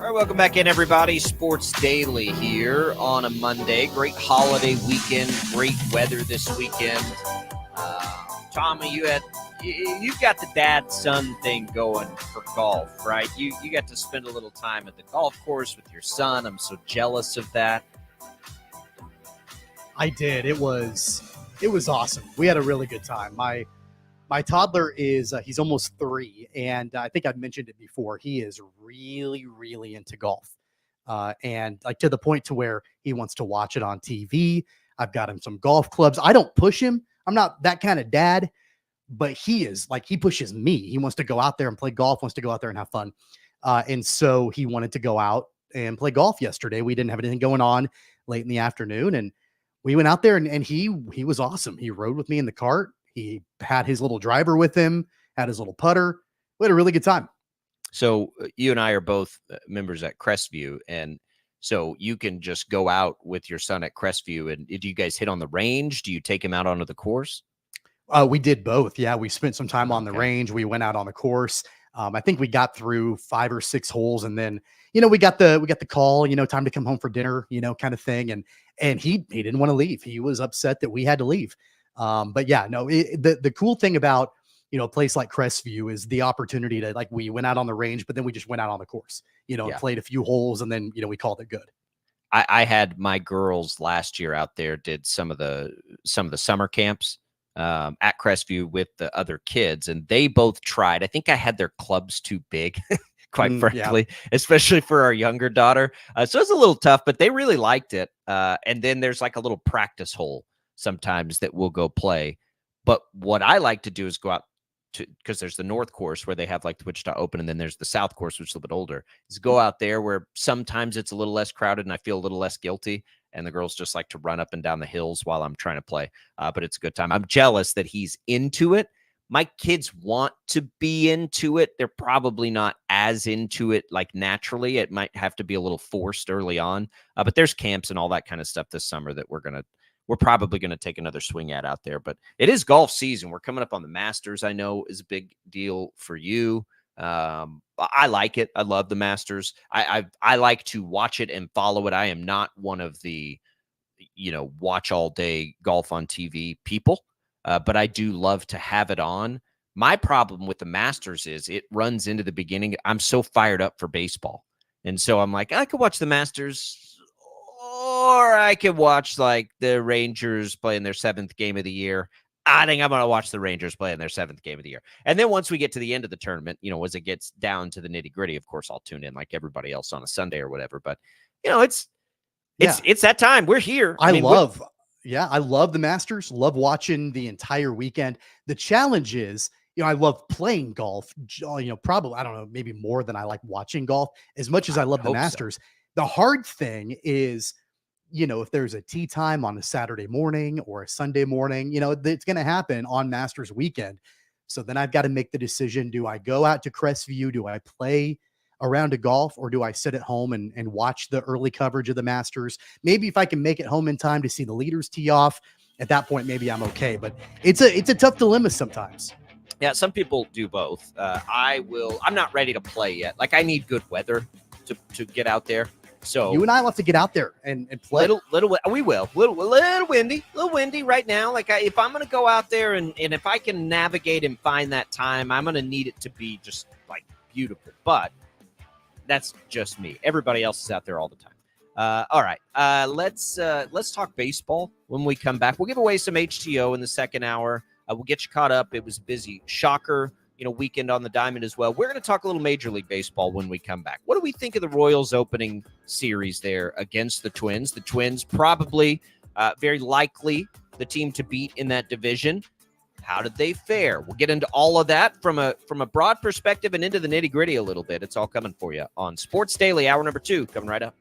All right, welcome back in, everybody. Sports Daily here on a Monday. Great holiday weekend, great weather this weekend. Tommy, you've got the dad-son thing going for golf, right? You got to spend a little time at the golf course with your son. I'm so jealous of that. I did. It was awesome. We had a really good time. My toddler is he's almost 3, and I think I've mentioned it before. He is really, really into golf, and like to the point to where he wants to watch it on TV. I've got him some golf clubs. I don't push him. I'm not that kind of dad, but he is like he pushes me. He wants to go out there and play golf. Wants to go out there and have fun, and so he wanted to go out and play golf yesterday. We didn't have anything going on late in the afternoon, and we went out there and he was awesome. He rode with me in the cart. He had his little driver with him, had his little putter. We had a really good time. So you and I are both members at Crestview, and so you can just go out with your son at Crestview. And do you guys hit on the range? Do you take him out onto the course? We did both. Yeah, we spent some time on the range. We went out on the course. I think we got through 5 or 6 holes, and then we got the call. Time to come home for dinner. Kind of thing. And he didn't want to leave. He was upset that we had to leave. But yeah, no. The cool thing about a place like Crestview is the opportunity to we went out on the range, but then we just went out on the course. And played a few holes, and then we called it good. I had my girls last year out there, did some of the summer camps at Crestview with the other kids, and they both tried. I think I had their clubs too big, quite frankly, especially for our younger daughter. So it's a little tough, but they really liked it. And then there's like a little practice hole sometimes that we'll go play. But what I like to do is go out to, because there's the North course where they have like the Wichita Open, and then there's the South course, which is a little bit older, is go out there where sometimes it's a little less crowded and I feel a little less guilty. And the girls just like to run up and down the hills while I'm trying to play. But it's a good time. I'm jealous that he's into it. My kids want to be into it. They're probably not as into it like naturally. It might have to be a little forced early on. But there's camps and all that kind of stuff this summer that we're probably going to take another swing at out there. But it is golf season. We're coming up on the Masters. I know is a big deal for you. I like it. I love the Masters. I like to watch it and follow it. I am not one of the, watch all day golf on TV people, but I do love to have it on. My problem with the Masters is it runs into the beginning. I'm so fired up for baseball. And so I'm like, I could watch the Masters, or I could watch like the Rangers playing their 7th game of the year. I think I'm going to watch the Rangers play in their 7th game of the year. And then once we get to the end of the tournament, as it gets down to the nitty gritty, of course, I'll tune in like everybody else on a Sunday or whatever. But, it's that time. We're here. I love the Masters. Love watching the entire weekend. The challenge is, I love playing golf, probably, I don't know, maybe more than I like watching golf as much as I love the Masters. So. The hard thing is, if there's a tee time on a Saturday morning or a Sunday morning, it's going to happen on Masters weekend. So then I've got to make the decision. Do I go out to Crestview? Do I play a round of golf, or do I sit at home and watch the early coverage of the Masters? Maybe if I can make it home in time to see the leaders tee off, at that point, maybe I'm okay. But it's a tough dilemma sometimes. Yeah, some people do both. I'm not ready to play yet. Like I need good weather to get out there. So you and I will have to get out there and play. We will. Little windy right now. Like if I'm going to go out there and if I can navigate and find that time, I'm going to need it to be just like beautiful. But that's just me. Everybody else is out there all the time. All right. Let's talk baseball when we come back. We'll give away some HTO in the second hour. We'll get you caught up. It was busy. Shocker. Weekend on the diamond as well. We're going to talk a little Major League Baseball when we come back. What do we think of the Royals opening series there against the Twins? The Twins probably, very likely, the team to beat in that division. How did they fare? We'll get into all of that from a broad perspective and into the nitty gritty a little bit. It's all coming for you on Sports Daily, hour number 2, coming right up.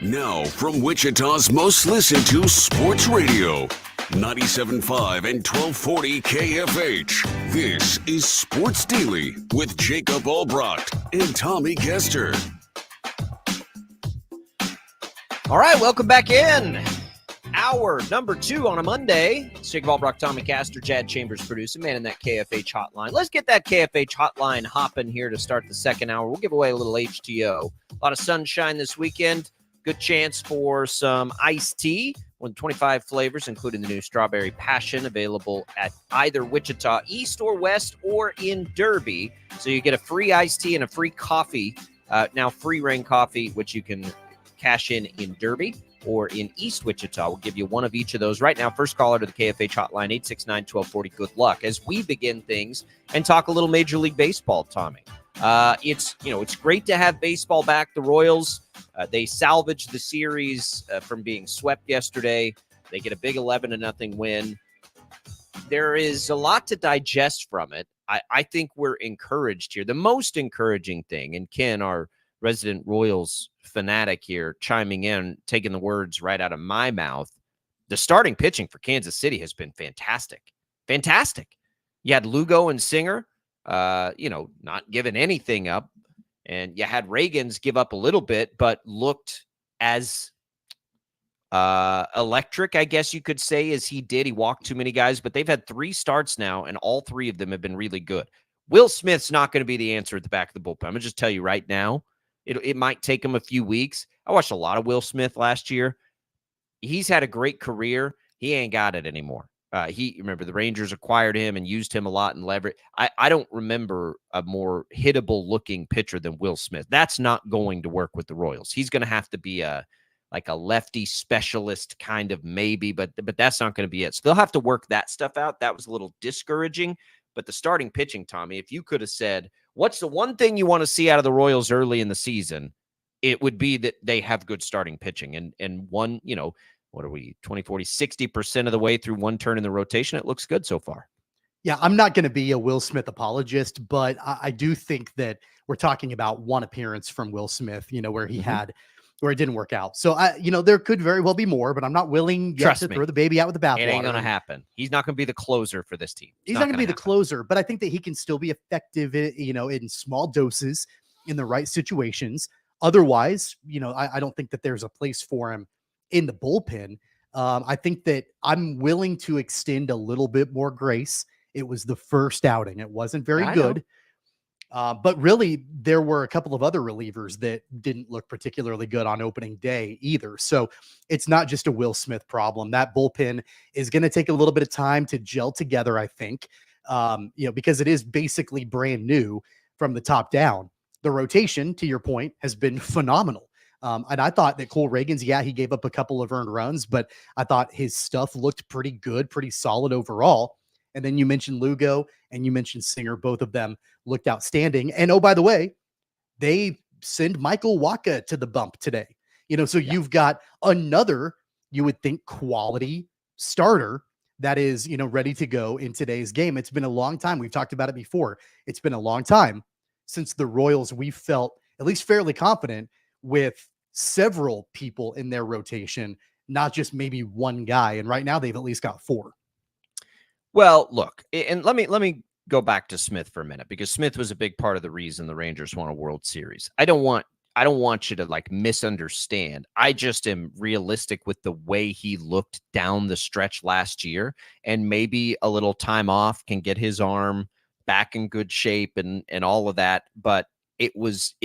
Now, from Wichita's most listened to sports radio, 97.5 and 1240 KFH. This is Sports Daily with Jacob Albracht and Tommy Castor. All right, welcome back in. Hour number 2 on a Monday. It's Jacob Albracht, Tommy Castor, Chad Chambers producing, man in that KFH hotline. Let's get that KFH hotline hopping here to start the second hour. We'll give away a little HTO. A lot of sunshine this weekend. Good chance for some iced tea. With 25 flavors, including the new Strawberry Passion, available at either Wichita East or West or in Derby. So you get a free iced tea and a free coffee. Now free rain coffee, which you can cash in Derby or in East Wichita. We'll give you one of each of those right now. First caller to the KFH hotline, 869-1240. Good luck as we begin things and talk a little Major League Baseball, Tommy. It's great to have baseball back. The Royals, they salvaged the series from being swept yesterday. They get a big 11-0 win. There is a lot to digest from it. I think we're encouraged here. The most encouraging thing, and Ken, our resident Royals fanatic here, chiming in, taking the words right out of my mouth, the starting pitching for Kansas City has been fantastic. Fantastic. You had Lugo and Singer, not giving anything up. And you had Reagans give up a little bit, but looked as electric, I guess you could say, as he did. He walked too many guys, but they've had 3 starts now, and all 3 of them have been really good. Will Smith's not going to be the answer at the back of the bullpen. I'm going to just tell you right now, it might take him a few weeks. I watched a lot of Will Smith last year. He's had a great career. He ain't got it anymore. Remember, the Rangers acquired him and used him a lot in leverage. I don't remember a more hittable looking pitcher than Will Smith. That's not going to work with the Royals. He's going to have to be a lefty specialist kind of maybe, but that's not going to be it. So they'll have to work that stuff out. That was a little discouraging. But the starting pitching, Tommy, if you could have said, what's the one thing you want to see out of the Royals early in the season, it would be that they have good starting pitching. And one, what are we, 20, 40, 60% of the way through one turn in the rotation? It looks good so far. Yeah, I'm not going to be a Will Smith apologist, but I do think that we're talking about one appearance from Will Smith, where he where it didn't work out. So, there could very well be more, but I'm not willing yet to throw the baby out with the bathwater. It ain't going to happen. He's not going to be the closer for this team. He's not going to be the closer, but I think that he can still be effective, in small doses in the right situations. Otherwise, I don't think that there's a place for him in the bullpen. I think that I'm willing to extend a little bit more grace. It was the first outing. It wasn't very good. But really, there were a couple of other relievers that didn't look particularly good on opening day either. So it's not just a Will Smith problem. That bullpen is going to take a little bit of time to gel together, I think, because it is basically brand new from the top down. The rotation, to your point, has been phenomenal. And I thought that Cole Reagans, he gave up a couple of earned runs, but I thought his stuff looked pretty good, pretty solid overall. And then you mentioned Lugo and you mentioned Singer. Both of them looked outstanding. And oh, by the way, they send Michael Wacha to the bump today. You've got another, you would think, quality starter that is, ready to go in today's game. It's been a long time. We've talked about it before. It's been a long time since the Royals, we felt at least fairly confident with several people in their rotation, not just maybe one guy. And right now they've at least got 4. Well, look, and let me go back to Smith for a minute, because Smith was a big part of the reason the Rangers won a World Series. I don't want you to misunderstand. I just am realistic with the way he looked down the stretch last year, and maybe a little time off can get his arm back in good shape and all of that. But it was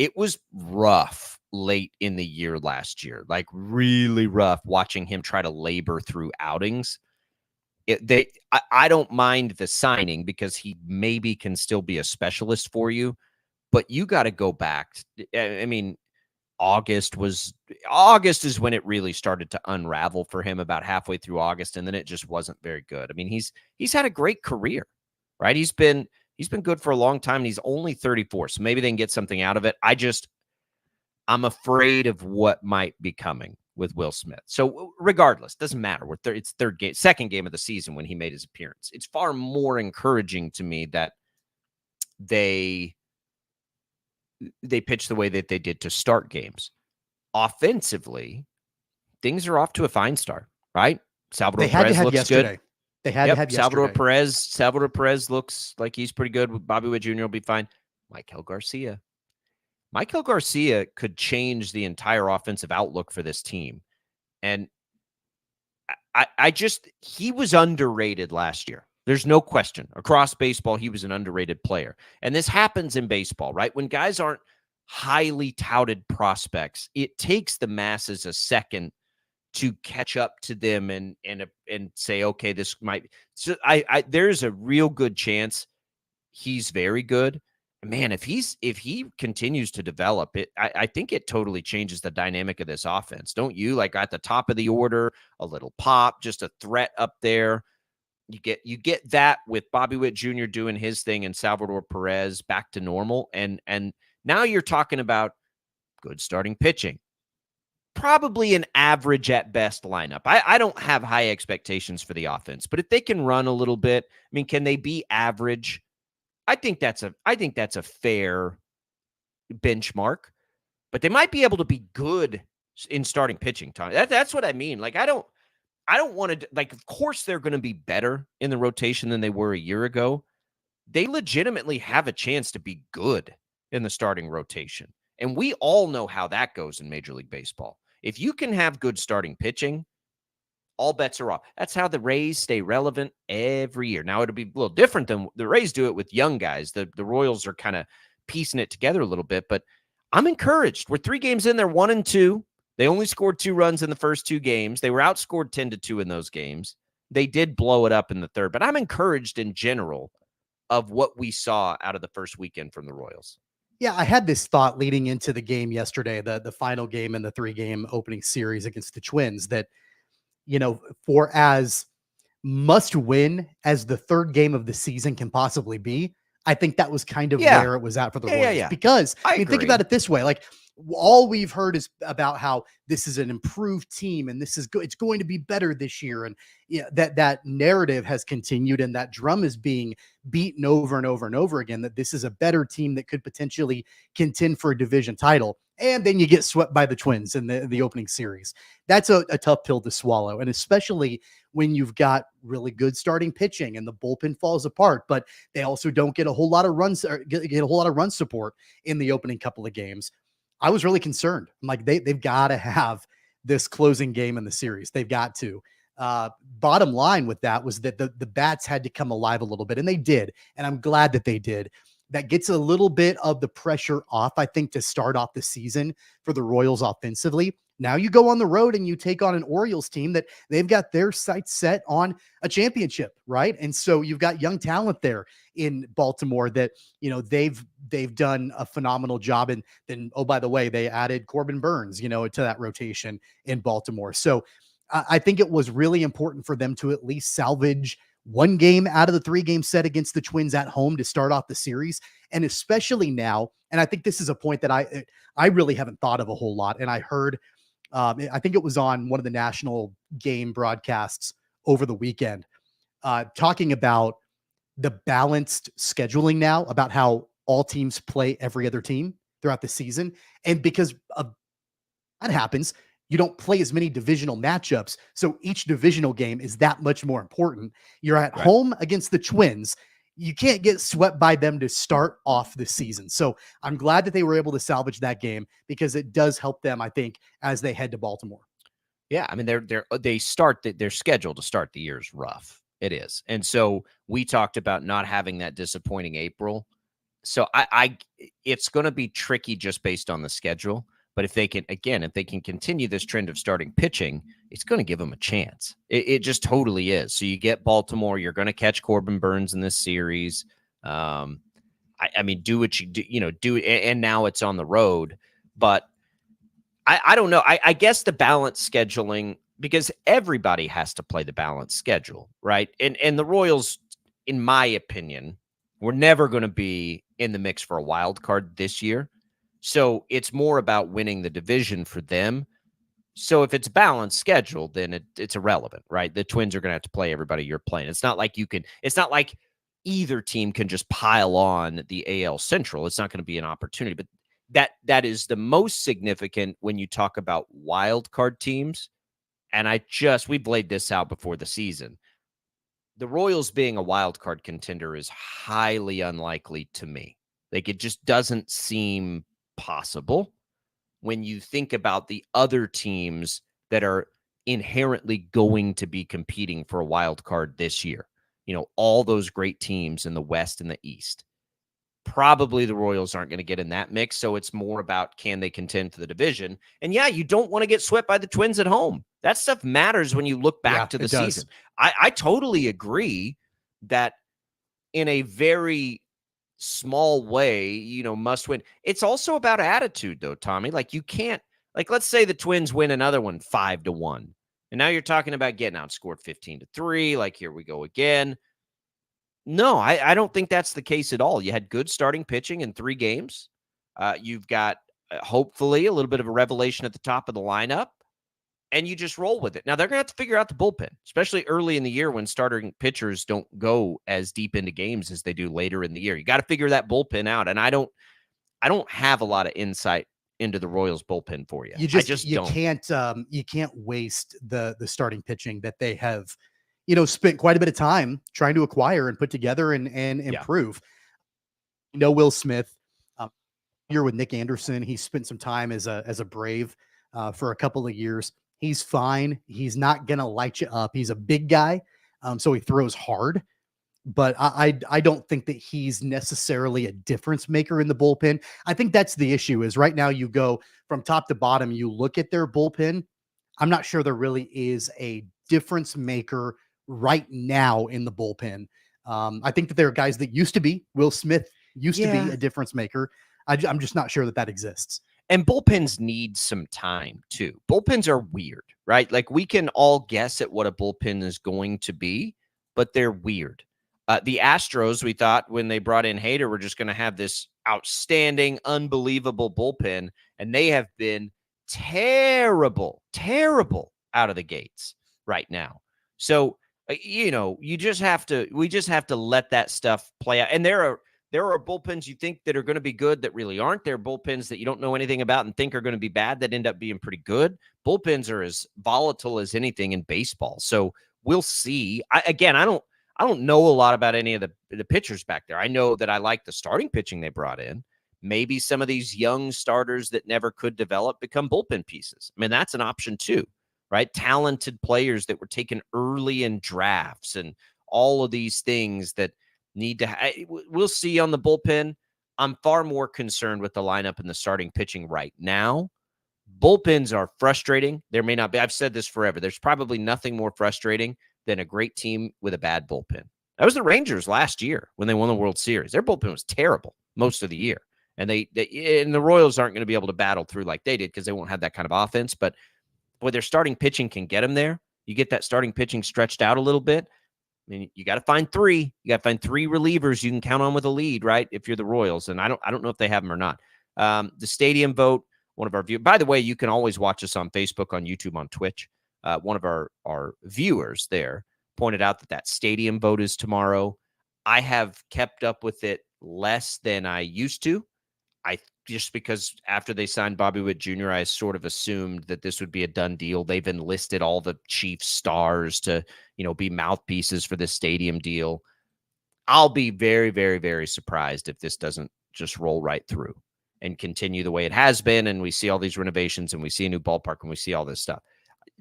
rough late in the year last year, really rough watching him try to labor through outings. I don't mind the signing because he maybe can still be a specialist for you, but you got to go back. August is when it really started to unravel for him, about halfway through August, and then it just wasn't very good. He's had a great career, right? He's been good for a long time, and he's only 34, so maybe they can get something out of it. I'm afraid of what might be coming with Will Smith. So regardless, doesn't matter. It's second game of the season when he made his appearance. It's far more encouraging to me that they pitched the way that they did to start games. offensively, things are off to a fine start, right? Salvador They had to Perez have looks yesterday. good. They had to have Salvador yesterday. Perez looks like he's pretty good. Bobby Witt Jr. will be fine. Michael Garcia could change the entire offensive outlook for this team. And he was underrated last year. There's no question. Across baseball, he was an underrated player. And this happens in baseball, right? When guys aren't highly touted prospects, it takes the masses a second to catch up to them and say, okay, this might. So there's a real good chance he's very good. Man, if he continues to develop it, I think it totally changes the dynamic of this offense. Don't you? Like at the top of the order, a little pop, just a threat up there. You get that with Bobby Witt Jr. doing his thing and Salvador Perez back to normal. And now you're talking about good starting pitching. Probably an average at best lineup. I don't have high expectations for the offense, but if they can run a little bit, I mean, can they be average? I think that's a fair benchmark, but they might be able to be good in starting pitching time. That's what I mean. Like, I don't want to, like, of course they're going to be better in the rotation than they were a year ago. They legitimately have a chance to be good in the starting rotation. And we all know how that goes in Major League Baseball. If you can have good starting pitching, all bets are off. That's how the Rays stay relevant every year. Now, it'll be a little different than the Rays do it with young guys. The Royals are kind of piecing it together a little bit, but I'm encouraged. We're 3 games in, they're 1-2. They only scored 2 runs in the first 2 games. They were outscored 10-2 in those games. They did blow it up in the third, but I'm encouraged in general of what we saw out of the first weekend from the Royals. Yeah, I had this thought leading into the game yesterday, the final game in the 3-game opening series against the Twins, that, for as must win as the 3rd game of the season can possibly be, I think that was kind of where it was at for the Royals. Yeah. Because I mean, think agree. about it this way. Like, all we've heard is about how this is an improved team and this is good. It's going to be better this year. And that narrative has continued, and that drum is being beaten over and over and over again, that this is a better team that could potentially contend for a division title. And then you get swept by the Twins in the opening series. That's a tough pill to swallow. And especially when you've got really good starting pitching and the bullpen falls apart, but they also don't get a whole lot of runs, or get a whole lot of run support in the opening couple of games. I was really concerned. I'm like, they've got to have this closing game in the series. They've got to. Bottom line with that was that the bats had to come alive a little bit, and they did. And I'm glad that they did. That gets a little bit of the pressure off, I think, to start off the season for the Royals offensively. Now you go on the road and you take on an Orioles team that they've got their sights set on a championship, right? And so you've got young talent there in Baltimore that, they've done a phenomenal job. And then, oh, by the way, they added Corbin Burns, to that rotation in Baltimore. So I think it was really important for them to at least salvage 1 game out of the 3-game set against the Twins at home to start off the series. And especially now, and I think this is a point that I really haven't thought of a whole lot. And I heard, I think it was on one of the national game broadcasts over the weekend, talking about the balanced scheduling now, about how all teams play every other team throughout the season. And because of that happens, you don't play as many divisional matchups. So each divisional game is that much more important. You're at home against the Twins. You can't get swept by them to start off the season. So I'm glad that they were able to salvage that game, because it does help them, I think, as they head to Baltimore. Yeah, I mean, their schedule to start the year is rough. It is. And so we talked about not having that disappointing April. So it's going to be tricky just based on the schedule. But if they can continue this trend of starting pitching, it's going to give them a chance. It just totally is. So you get Baltimore, you're going to catch Corbin Burns in this series. I mean, do what you do, and now it's on the road. But I don't know. I guess the balanced scheduling, because everybody has to play the balanced schedule, right? And the Royals, in my opinion, were never going to be in the mix for a wild card this year. So it's more about winning the division for them. So if it's balanced schedule, then it's irrelevant, right? The Twins are going to have to play everybody you're playing. It's not like either team can just pile on the AL Central. It's not going to be an opportunity, but that is the most significant when you talk about wild card teams. And we've laid this out before the season. The Royals being a wild card contender is highly unlikely to me. Like, it just doesn't seem possible when you think about the other teams that are inherently going to be competing for a wild card this year. All those great teams in the West and the East. Probably the Royals aren't going to get in that mix, so it's more about can they contend for the division. And yeah, you don't want to get swept by the Twins at home. That stuff matters when you look back to the season. I totally agree that in a very small way, must win. It's also about attitude, though, Tommy. Like, you can't, let's say the Twins win another one 5-1. And now you're talking about getting outscored 15-3. Like, here we go again. No, I don't think that's the case at all. You had good starting pitching in 3 games. You've got hopefully a little bit of a revelation at the top of the lineup, and you just roll with it. Now, they're going to have to figure out the bullpen, especially early in the year when starting pitchers don't go as deep into games as they do later in the year. You got to figure that bullpen out, and I don't have a lot of insight into the Royals bullpen for you. You can't waste the starting pitching that they have spent quite a bit of time trying to acquire and put together and improve. Will Smith, you're with Nick Anderson. He spent some time as a Brave for a couple of years. He's fine. He's not going to light you up. He's a big guy, so he throws hard. But I don't think that he's necessarily a difference maker in the bullpen. I think that's the issue is right now you go from top to bottom, you look at their bullpen. I'm not sure there really is a difference maker right now in the bullpen. I think that there are guys that used to be. Will Smith used to be a difference maker. I'm just not sure that exists. And bullpens need some time too. Bullpens are weird, right? Like, we can all guess at what a bullpen is going to be, but they're weird. The Astros, we thought when they brought in Hader, were just going to have this outstanding, unbelievable bullpen, and they have been terrible out of the gates right now. So, we just have to let that stuff play out. And there are bullpens you think that are going to be good that really aren't. There are bullpens that you don't know anything about and think are going to be bad that end up being pretty good. Bullpens are as volatile as anything in baseball. So we'll see. I don't know a lot about any of the pitchers back there. I know that I like the starting pitching they brought in. Maybe some of these young starters that never could develop become bullpen pieces. I mean, that's an option too, right? Talented players that were taken early in drafts and all of these things that need to we'll see on the bullpen. I'm far more concerned with the lineup and the starting pitching right now. Bullpens are frustrating. There may not be. I've said this forever. There's probably nothing more frustrating than a great team with a bad bullpen. That was the Rangers last year when they won the World Series. Their bullpen was terrible most of the year. And the Royals aren't going to be able to battle through like they did because they won't have that kind of offense. But boy, their starting pitching can get them there. You get that starting pitching stretched out a little bit. I mean, you got to find 3. You got to find 3 relievers you can count on with a lead, right? If you're the Royals, and I don't know if they have them or not. The stadium vote. One of our viewers. By the way, you can always watch us on Facebook, on YouTube, on Twitch. One of our viewers there pointed out that stadium vote is tomorrow. I have kept up with it less than I used to. Just because after they signed Bobby Witt Jr., I sort of assumed that this would be a done deal. They've enlisted all the Chiefs stars to, be mouthpieces for this stadium deal. I'll be very, very, very surprised if this doesn't just roll right through and continue the way it has been. And we see all these renovations and we see a new ballpark and we see all this stuff.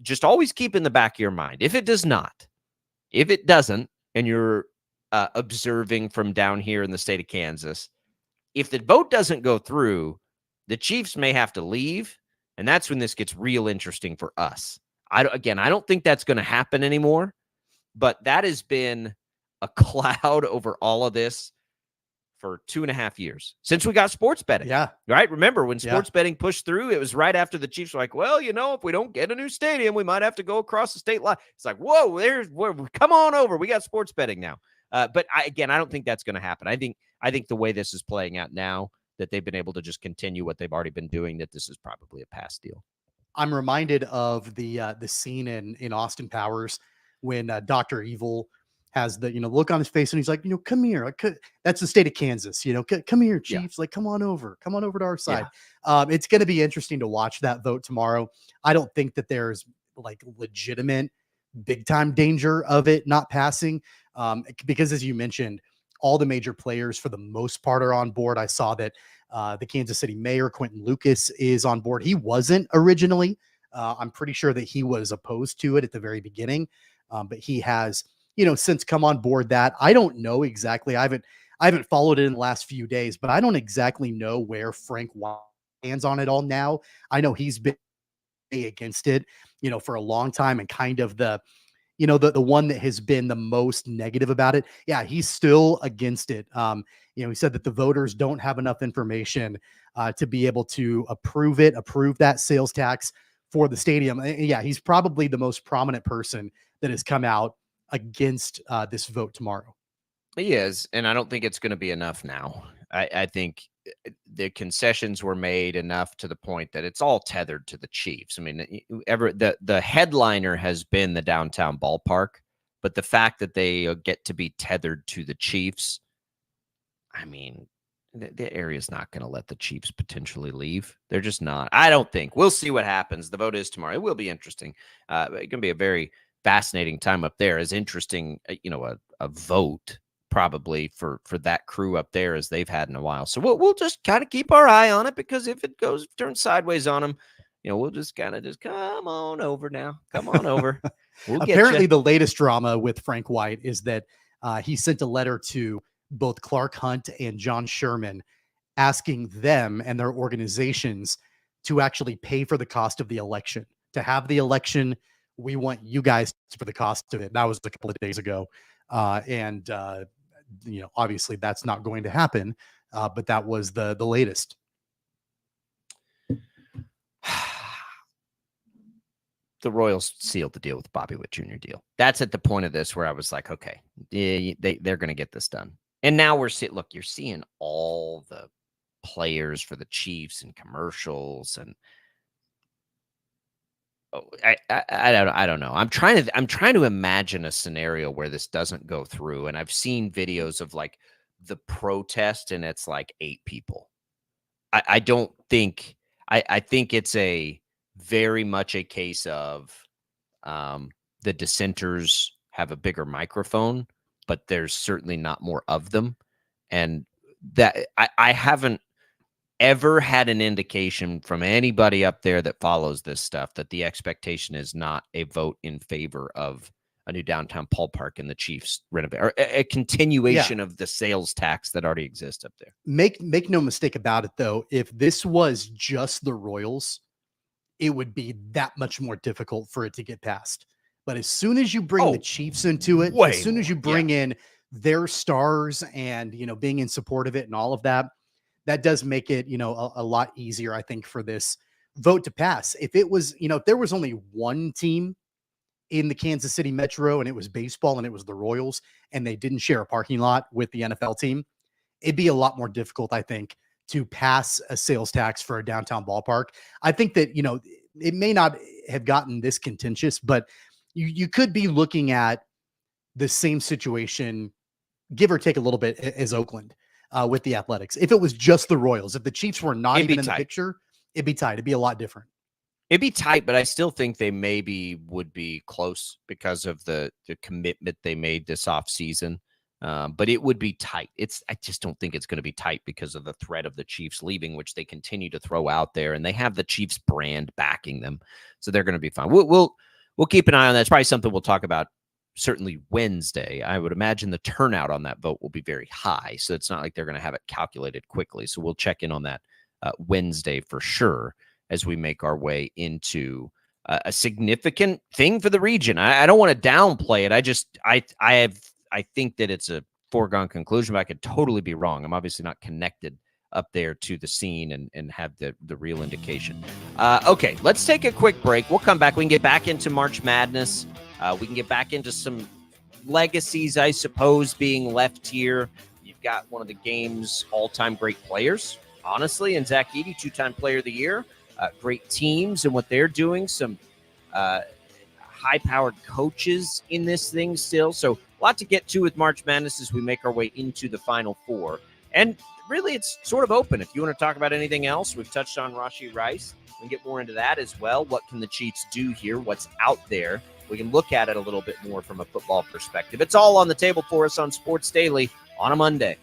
Just always keep in the back of your mind. If it doesn't, and you're observing from down here in the state of Kansas, if the vote doesn't go through, the Chiefs may have to leave, and that's when this gets real interesting for us. I don't think that's going to happen anymore, but that has been a cloud over all of this for 2.5 years since we got sports betting. Yeah. Right? Remember when sports betting pushed through, it was right after the Chiefs were like, well, if we don't get a new stadium, we might have to go across the state line. It's like, whoa, come on over. We got sports betting now. But I don't think that's going to happen. I think the way this is playing out now, that they've been able to just continue what they've already been doing, that this is probably a past deal. I'm reminded of the scene in Austin Powers when Dr. Evil has the, look on his face, and he's like, come here. That's the state of Kansas, come here, Chiefs. Like, come on over to our side. It's going to be interesting to watch that vote tomorrow. I don't think that there's like legitimate big time danger of it not passing. Because as you mentioned, all the major players for the most part are on board. I saw that the Kansas City mayor, Quentin Lucas, is on board. He wasn't originally. I'm pretty sure that he was opposed to it at the very beginning. But he has, since come on board that. I don't know exactly. I haven't followed it in the last few days, but I don't exactly know where Frank White stands on it all now. I know he's been against it, for a long time, and kind of the one that has been the most negative about it. Yeah, he's still against it. He said that the voters don't have enough information to be able to approve that sales tax for the stadium. And yeah, he's probably the most prominent person that has come out against this vote tomorrow. He is, and I don't think it's going to be enough now. I think the concessions were made enough to the point that it's all tethered to the Chiefs. I mean, the headliner has been the downtown ballpark, but the fact that they get to be tethered to the Chiefs, I mean, the area's not going to let the Chiefs potentially leave. They're just not. I don't think. We'll see what happens. The vote is tomorrow. It will be interesting. It's going to be a very fascinating time up there. As interesting, a vote probably for that crew up there as they've had in a while. So we'll just kind of keep our eye on it, because if it turns sideways on them, we'll just kind of come on over now. Come on over. We'll Apparently the latest drama with Frank White is that he sent a letter to both Clark Hunt and John Sherman asking them and their organizations to actually pay for the cost of the election. To have the election, we want you guys for the cost of it. That was a couple of days ago. Obviously that's not going to happen, but that was the latest. The Royals sealed the deal with Bobby Witt Jr. deal. That's at the point of this where I was like, okay, they're going to get this done. And now you're seeing all the players for the Chiefs and commercials, and I don't know. I'm trying to imagine a scenario where this doesn't go through. And I've seen videos of like the protest, and it's like 8 people. I don't think. I think it's a very much a case of the dissenters have a bigger microphone, but there's certainly not more of them. And that I haven't ever had an indication from anybody up there that follows this stuff that the expectation is not a vote in favor of a new downtown ballpark in the Chiefs renovation, or a continuation of the sales tax that already exists up there. Make no mistake about it, though. If this was just the Royals, it would be that much more difficult for it to get passed. But as soon as you bring the Chiefs into it, as soon as you bring in their stars and, being in support of it and all of that, that does make it, a lot easier, I think, for this vote to pass. If it was, if there was only one team in the Kansas City Metro and it was baseball and it was the Royals and they didn't share a parking lot with the NFL team, it'd be a lot more difficult, I think, to pass a sales tax for a downtown ballpark. I think that, it may not have gotten this contentious, but you could be looking at the same situation, give or take a little bit, as Oakland with the Athletics. If it was just the Royals, if the Chiefs were not even in the picture, it'd be tight. It'd be a lot different. It'd be tight, but I still think they maybe would be close because of the commitment they made this offseason. But it would be tight. I just don't think it's going to be tight because of the threat of the Chiefs leaving, which they continue to throw out there, and they have the Chiefs brand backing them, so they're going to be fine. We'll keep an eye on that. It's probably something we'll talk about certainly Wednesday. I would imagine the turnout on that vote will be very high, so it's not like they're going to have it calculated quickly. So we'll check in on that Wednesday for sure as we make our way into a significant thing for the region. I don't want to downplay it. I think that it's a foregone conclusion, but I could totally be wrong. I'm obviously not connected up there to the scene and have the real indication. Okay, let's take a quick break. We'll come back. We can get back into March Madness. We can get back into some legacies, I suppose, being left here. You've got one of the game's all-time great players, honestly, and Zach Edey, 2-time player of the year. Great teams and what they're doing. Some high-powered coaches in this thing still. So A lot to get to with March Madness as we make our way into the Final Four. And really, it's sort of open. If you want to talk about anything else, we've touched on Rashee Rice. We can get more into that as well. What can the Chiefs do here? What's out there? We can look at it a little bit more from a football perspective. It's all on the table for us on Sports Daily on a Monday.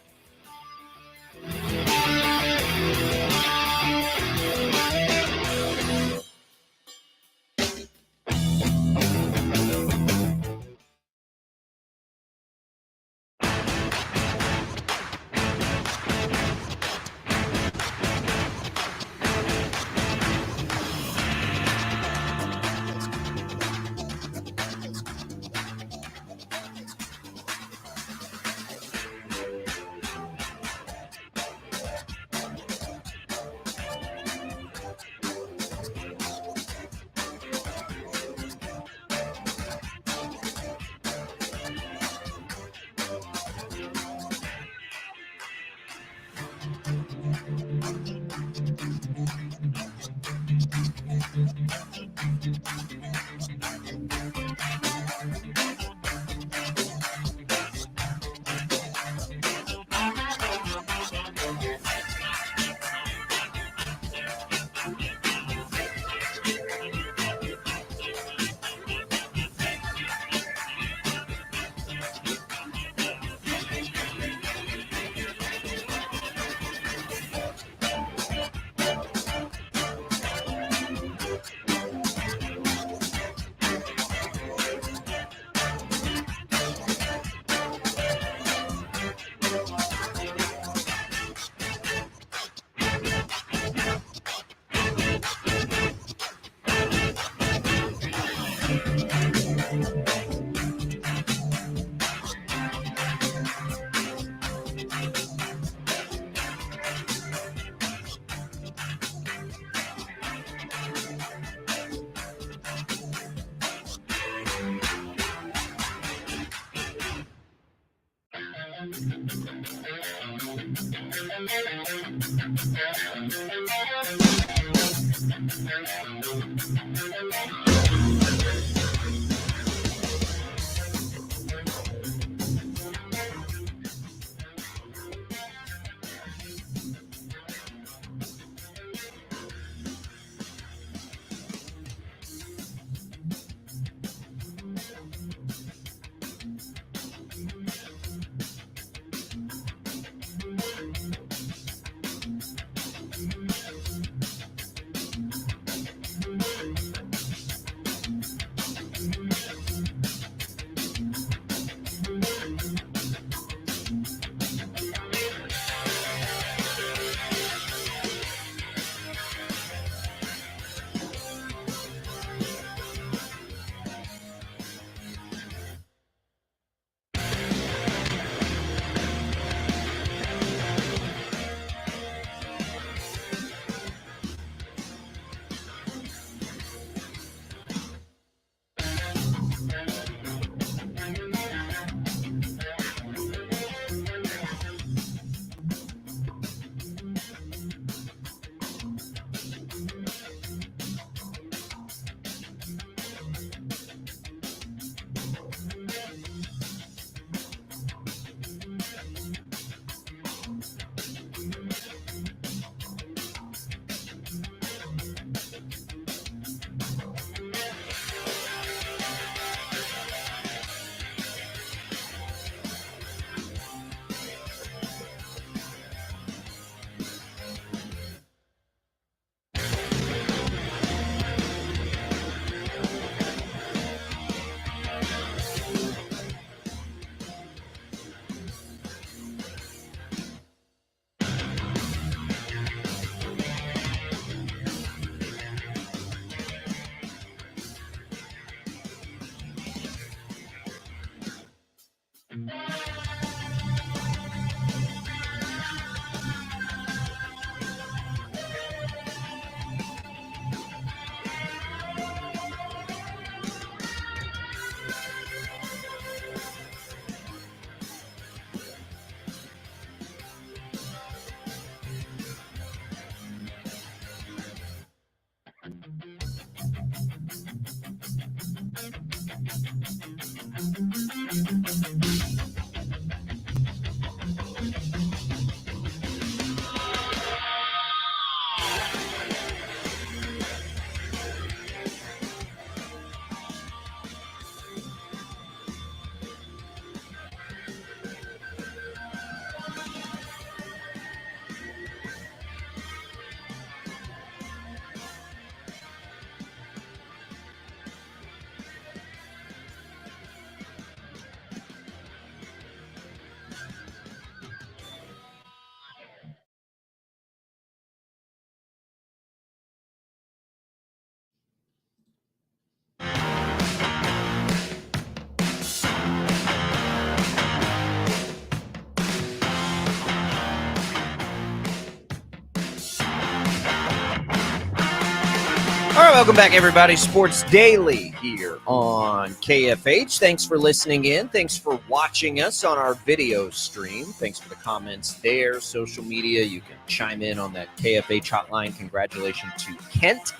Welcome back, everybody. Sports Daily here on KFH. Thanks for listening in. Thanks for watching us on our video stream. Thanks for the comments there. Social media, you can chime in on that KFH hotline. Congratulations to Kent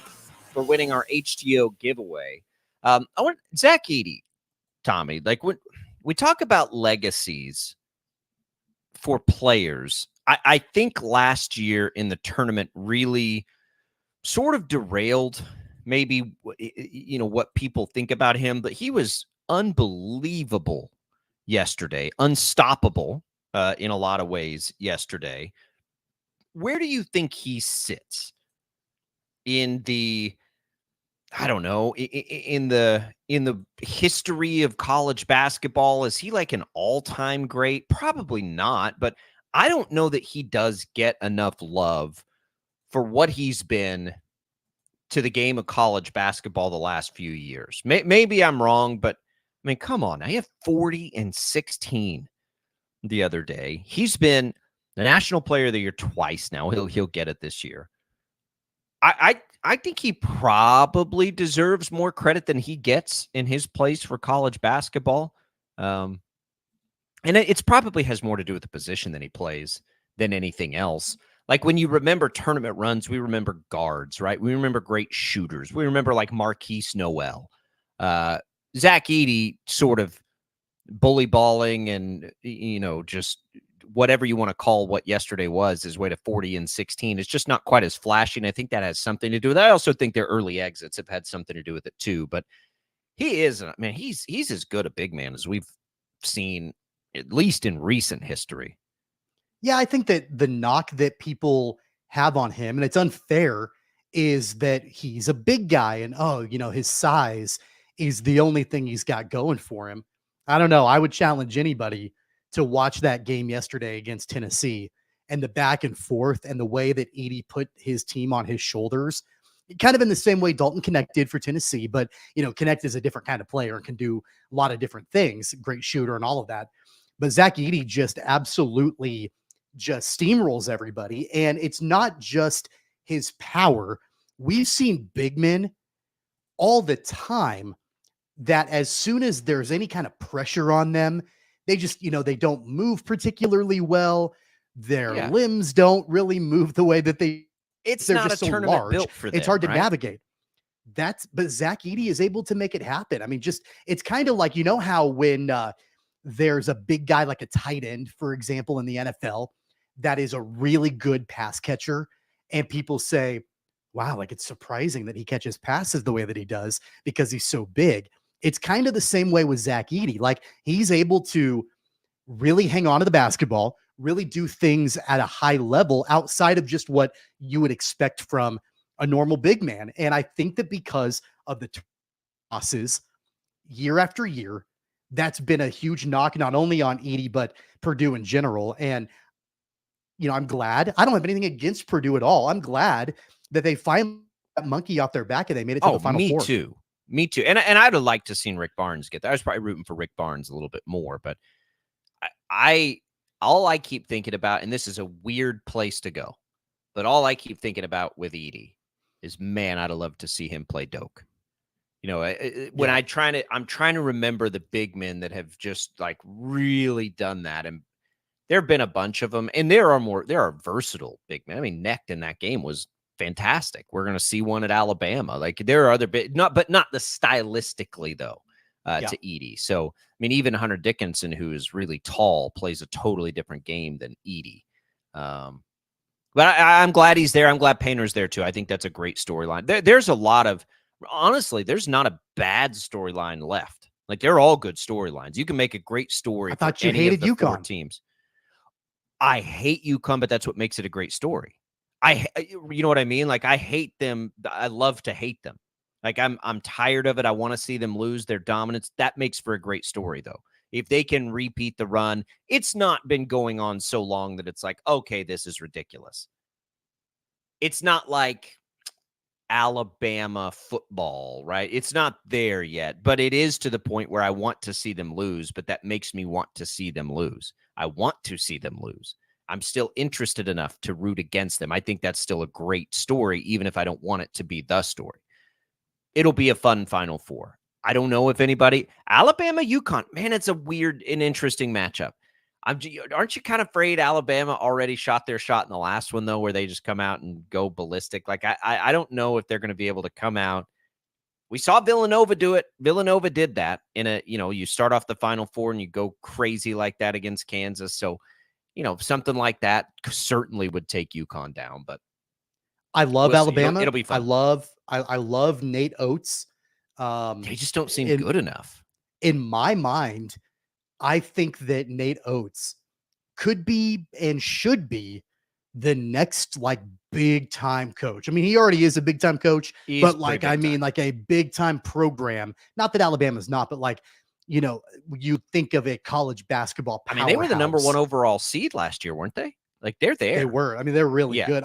for winning our HTO giveaway. I want Zach Edey, Tommy, like when we talk about legacies for players, I think last year in the tournament really sort of derailed maybe, what people think about him, but he was unbelievable yesterday, unstoppable in a lot of ways yesterday. Where do you think he sits in the, I don't know, in the history of college basketball? Is he like an all-time great? Probably not, but I don't know that he does get enough love for what he's been to the game of college basketball the last few years. Maybe I'm wrong, but I mean, come on. I have 40 and 16 the other day. He's been the National Player of the Year twice now. He'll get it this year. I think he probably deserves more credit than he gets in his place for college basketball. And it's probably has more to do with the position that he plays than anything else. Like when you remember tournament runs, we remember guards, right? We remember great shooters. We remember like Marquise Noel. Zach Edey sort of bully balling and, just whatever you want to call what yesterday was, his way to 40 and 16. It's just not quite as flashy, and I think that has something to do with it. I also think their early exits have had something to do with it too. But he is, he's as good a big man as we've seen, at least in recent history. Yeah, I think that the knock that people have on him, and it's unfair, is that he's a big guy and, his size is the only thing he's got going for him. I don't know. I would challenge anybody to watch that game yesterday against Tennessee and the back and forth and the way that Edey put his team on his shoulders, kind of in the same way Dalton Knecht did for Tennessee. But, Knecht is a different kind of player and can do a lot of different things, great shooter and all of that. But Zach Edey just absolutely just steamrolls everybody. And it's not just his power. We've seen big men all the time that as soon as there's any kind of pressure on them, they just, they don't move particularly well. Their limbs don't really move the way that they're not just a so tournament large. built for them, it's hard to right? navigate. But Zach Edey is able to make it happen. I mean, it's kind of like, how when there's a big guy like a tight end, for example, in the NFL, that is a really good pass catcher. And people say, wow, like it's surprising that he catches passes the way that he does because he's so big. It's kind of the same way with Zach Edey. Like he's able to really hang on to the basketball, really do things at a high level outside of just what you would expect from a normal big man. And I think that because of the tosses year after year, that's been a huge knock, not only on Edey, but Purdue in general. And I'm glad. I don't have anything against Purdue at all. I'm glad that they finally got that monkey off their back and they made it to the Final Four. Me too. And I'd have liked to have seen Rick Barnes get there. I was probably rooting for Rick Barnes a little bit more, but all I keep thinking about, and this is a weird place to go, but all I keep thinking about with Edey is, man, I'd have loved to see him play Doak. When I'm trying to remember the big men that have just like really done that, and there have been a bunch of them, and there are versatile big men. I mean, Knecht in that game was fantastic. We're going to see one at Alabama. Like there are other not the stylistically though to Edey. So I mean, even Hunter Dickinson, who is really tall, plays a totally different game than Edey. But I'm glad he's there. I'm glad Painter's there too. I think that's a great storyline. There's a lot of, honestly, there's not a bad storyline left. Like they're all good storylines. You can make a great story. I thought for you any hated of the four UConn teams. I hate UConn, but that's what makes it a great story. You know what I mean? Like I hate them. I love to hate them. Like I'm tired of it. I want to see them lose their dominance. That makes for a great story though. If they can repeat the run, it's not been going on so long that it's like, okay, this is ridiculous. It's not like Alabama football, right? It's not there yet, but it is to the point where I want to see them lose, but that makes me want to see them lose. I want to see them lose. I'm still interested enough to root against them. I think that's still a great story, even if I don't want it to be the story. it'll be a fun Final Four. I don't know if anybody Alabama, UConn, man, it's a weird and interesting matchup. Aren't you kind of afraid Alabama already shot their shot in the last one though, where they just come out and go ballistic? Like I don't know if they're going to be able to come out. We saw Villanova do it. Villanova did that in a, you start off the Final Four and you go crazy like that against Kansas. So, something like that certainly would take UConn down. But I love Alabama. It'll be fun. I love Nate Oates. They just don't seem good enough. In my mind, I think that Nate Oates could be and should be the next big time coach. I mean, he already is a big time coach, but like a big time program. Not that Alabama's not, but you think of a college basketball powerhouse. I mean, they were the number 1 overall seed last year, weren't they? Like they're there. They were. I mean, they're really good.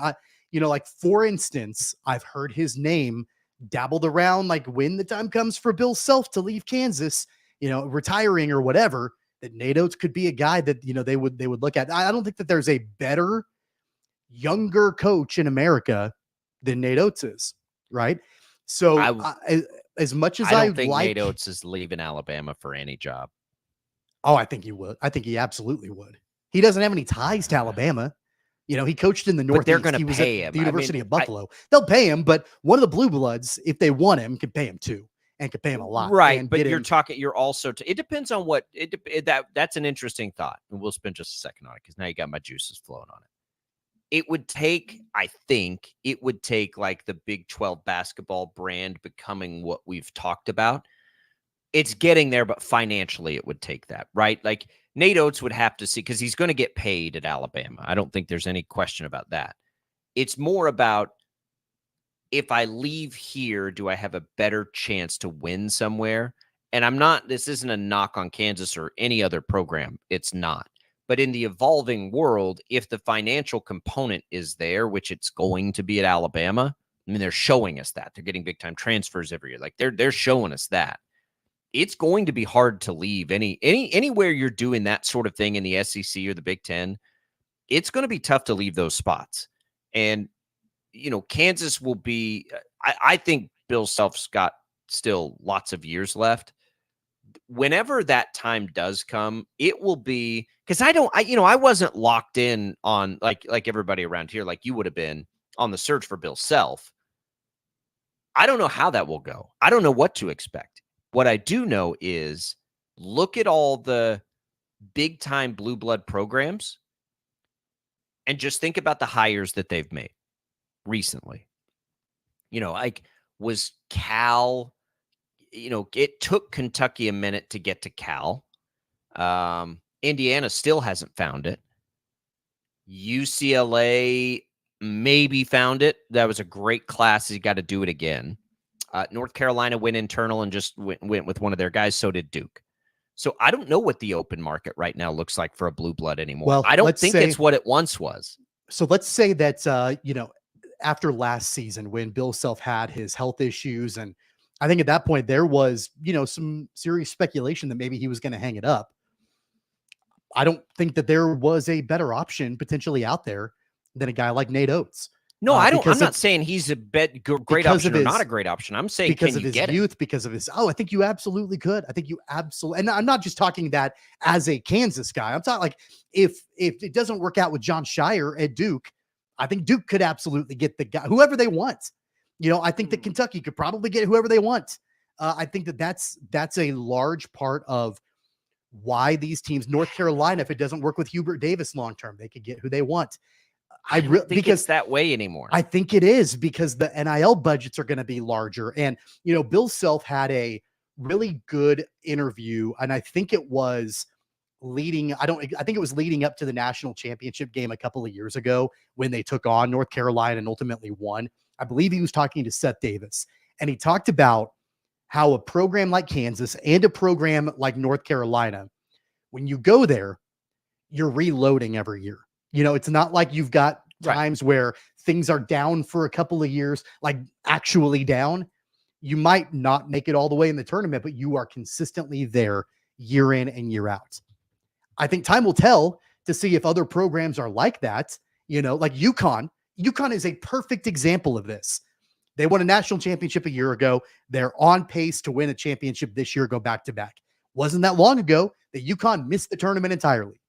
For instance, I've heard his name dabbled around when the time comes for Bill Self to leave Kansas, retiring or whatever, that Nate Oates could be a guy that, they would look at. I don't think that there's a better younger coach in America than Nate Oates is, right? So as much as I don't think Nate Oates is leaving Alabama for any job. Oh, I think he would. I think he absolutely would. He doesn't have any ties to Alabama. He coached in the Northeast. But they're going to pay him. The University of Buffalo. They'll pay him, but one of the Blue Bloods, if they want him, can pay him too, and can pay him a lot. Right, but you're also. It depends on what. That's an interesting thought, and we'll spend just a second on it because now you got my juices flowing on it. It would take, I think, the Big 12 basketball brand becoming what we've talked about. It's getting there, but financially it would take that, right? Like Nate Oates would have to see, because he's going to get paid at Alabama. I don't think there's any question about that. It's more about, if I leave here, do I have a better chance to win somewhere? And this isn't a knock on Kansas or any other program. It's not. But in the evolving world, if the financial component is there, which it's going to be at Alabama, I mean, they're showing us that. They're getting big-time transfers every year. Like, they're showing us that. It's going to be hard to leave anywhere you're doing that sort of thing in the SEC or the Big Ten. It's going to be tough to leave those spots. And, Kansas will be – I think Bill Self's got still lots of years left. Whenever that time does come, it will be – because I wasn't locked in on like everybody around here, like you would have been on the search for Bill Self. I don't know how that will go. I don't know what to expect. What I do know is look at all the big time blue blood programs and just think about the hires that they've made recently. Was Cal, it took Kentucky a minute to get to Cal. Indiana still hasn't found it. UCLA maybe found it. That was a great class. You got to do it again. North Carolina went internal and just went with one of their guys. So did Duke. So I don't know what the open market right now looks like for a blue blood anymore. Well, I don't think it's what it once was. So let's say that, after last season when Bill Self had his health issues, and I think at that point there was, some serious speculation that maybe he was going to hang it up. I don't think that there was a better option potentially out there than a guy like Nate Oates. No, I don't. I'm not saying he's a great option or not a great option. I'm saying because of his youth, because of his. Oh, I think you absolutely could. I think you absolutely. And I'm not just talking that as a Kansas guy. I'm talking if it doesn't work out with John Shire at Duke, I think Duke could absolutely get the guy, whoever they want. I think that Kentucky could probably get whoever they want. I think that's a large part of why these teams, North Carolina, if it doesn't work with Hubert Davis long-term, they could get who they want. I don't think it's that way anymore. I think it is, because the NIL budgets are going to be larger. And, Bill Self had a really good interview, and I think it was leading up to the national championship game a couple of years ago when they took on North Carolina and ultimately won. I believe he was talking to Seth Davis, and he talked about how a program like Kansas and a program like North Carolina, when you go there, you're reloading every year. It's not like you've got times where things are down for a couple of years, like actually down. You might not make it all the way in the tournament, but you are consistently there year in and year out. I think time will tell to see if other programs are like that. Like UConn. UConn is a perfect example of this. They won a national championship a year ago. They're on pace to win a championship this year, go back to back. Wasn't that long ago that UConn missed the tournament entirely.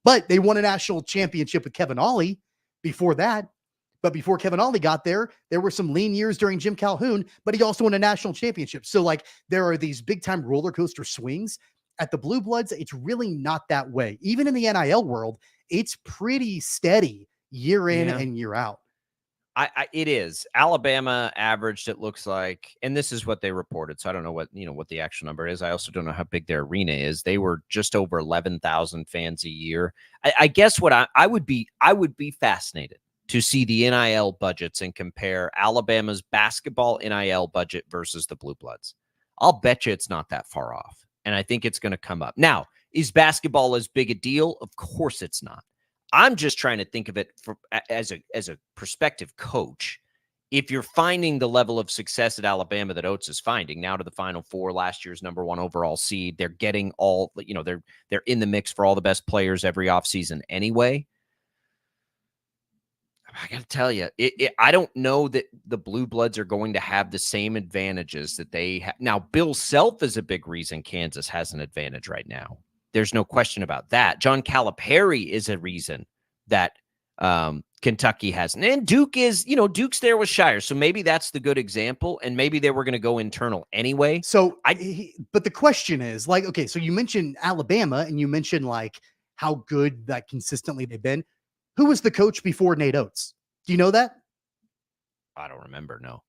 But they won a national championship with Kevin Ollie before that. But before Kevin Ollie got there were some lean years during Jim Calhoun, but he also won a national championship. So, like, there are these big-time roller coaster swings. At the Blue Bloods, it's really not that way. Even in the NIL world, it's pretty steady year in and year out. It is. Alabama averaged, it looks like, and this is what they reported. So I don't know what the actual number is. I also don't know how big their arena is. They were just over 11,000 fans a year. I guess what I would be fascinated to see the NIL budgets and compare Alabama's basketball NIL budget versus the Blue Bloods. I'll bet you it's not that far off. And I think it's going to come up. Now, is basketball as big a deal? Of course it's not. I'm just trying to think of it as a prospective coach. If you're finding the level of success at Alabama that Oates is finding now to the Final Four, last year's #1 overall seed, they're getting all, they're in the mix for all the best players every offseason anyway. I got to tell you, I don't know that the Blue Bloods are going to have the same advantages that they have. Now, Bill Self is a big reason Kansas has an advantage right now. There's no question about that. John Calipari is a reason that Kentucky hasn't. And Duke is, Duke's there with Shire. So maybe that's the good example. And maybe they were going to go internal anyway. So, but the question is, like, okay, so you mentioned Alabama and you mentioned like how good that consistently they've been. Who was the coach before Nate Oates? Do you know that? I don't remember. No.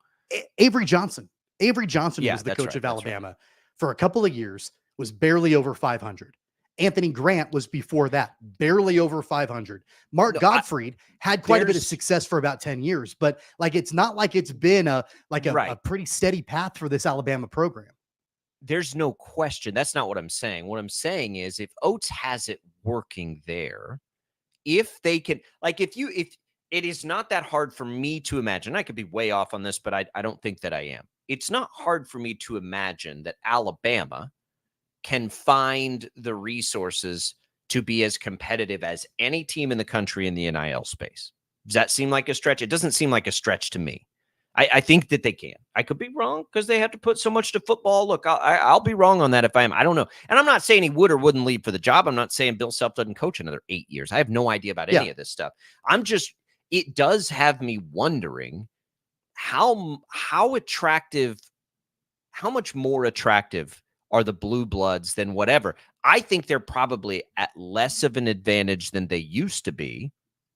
Avery Johnson. Avery Johnson was the coach of Alabama for a couple of years, was barely over 500. Anthony Grant was before that, barely over 500. Mark Gottfried had quite a bit of success for about 10 years, but like, it's not like it's been a pretty steady path for this Alabama program. There's no question. That's not what I'm saying. What I'm saying is if Oates has it working there, if they can, like, if it is not that hard for me to imagine, I could be way off on this, but I don't think that I am. It's not hard for me to imagine that Alabama can find the resources to be as competitive as any team in the country in the NIL space. Does that seem like a stretch? It doesn't seem like a stretch to me. I think that they can. I could be wrong because they have to put so much to football. Look, I'll be wrong on that if I am. I don't know. And I'm not saying he would or wouldn't leave for the job. I'm not saying Bill Self doesn't coach another 8 years. I have no idea about any of this stuff. It does have me wondering how attractive, how much more attractive are the Blue Bloods than whatever. I think they're probably at less of an advantage than they used to be.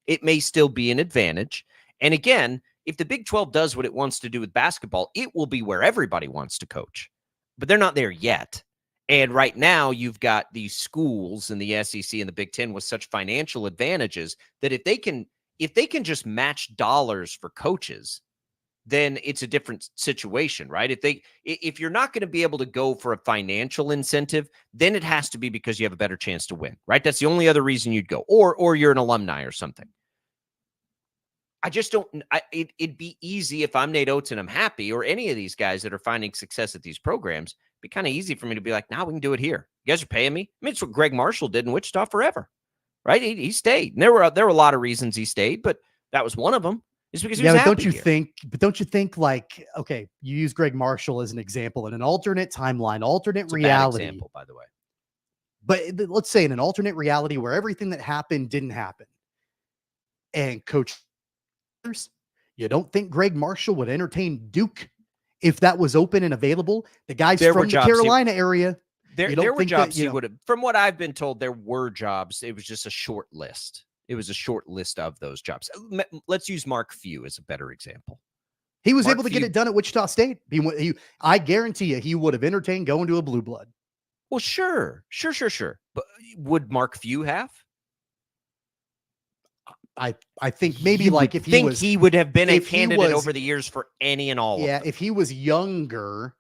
It may still be an advantage. And again, if the Big 12 does what it wants to do with basketball, it will be where everybody wants to coach. But they're not there yet. And right now, you've got these schools in the SEC and the Big 10 with such financial advantages that if they can just match dollars for coaches, then it's a different situation, right? If you're not going to be able to go for a financial incentive, then it has to be because you have a better chance to win, right? That's the only other reason you'd go, or you're an alumni or something. I just don't. It'd be easy if I'm Nate Oates and I'm happy, or any of these guys that are finding success at these programs. It'd be kind of easy for me to be like, "Now we can do it here. You guys are paying me." I mean, it's what Greg Marshall did in Wichita forever, right? He stayed. And there were a lot of reasons he stayed, but that was one of them. It's because he was happy don't you think like, okay, you use Greg Marshall as an example in an alternate timeline, alternate it's reality. A bad example, by the way. But let's say in an alternate reality where everything that happened didn't happen, and Coach, you don't think Greg Marshall would entertain Duke if that was open and available? The guys from the Carolina area. There were jobs he would have. From what I've been told, there were jobs. It was just a short list. It was a short list of those jobs. Let's use Mark Few as a better example. He was able to get it done at Wichita State. I guarantee you he would have entertained going to a Blue Blood. Well, sure. But would Mark Few have? I think maybe like if he was, he would have been a candidate over the years for any and all. Yeah, of them. If he was younger,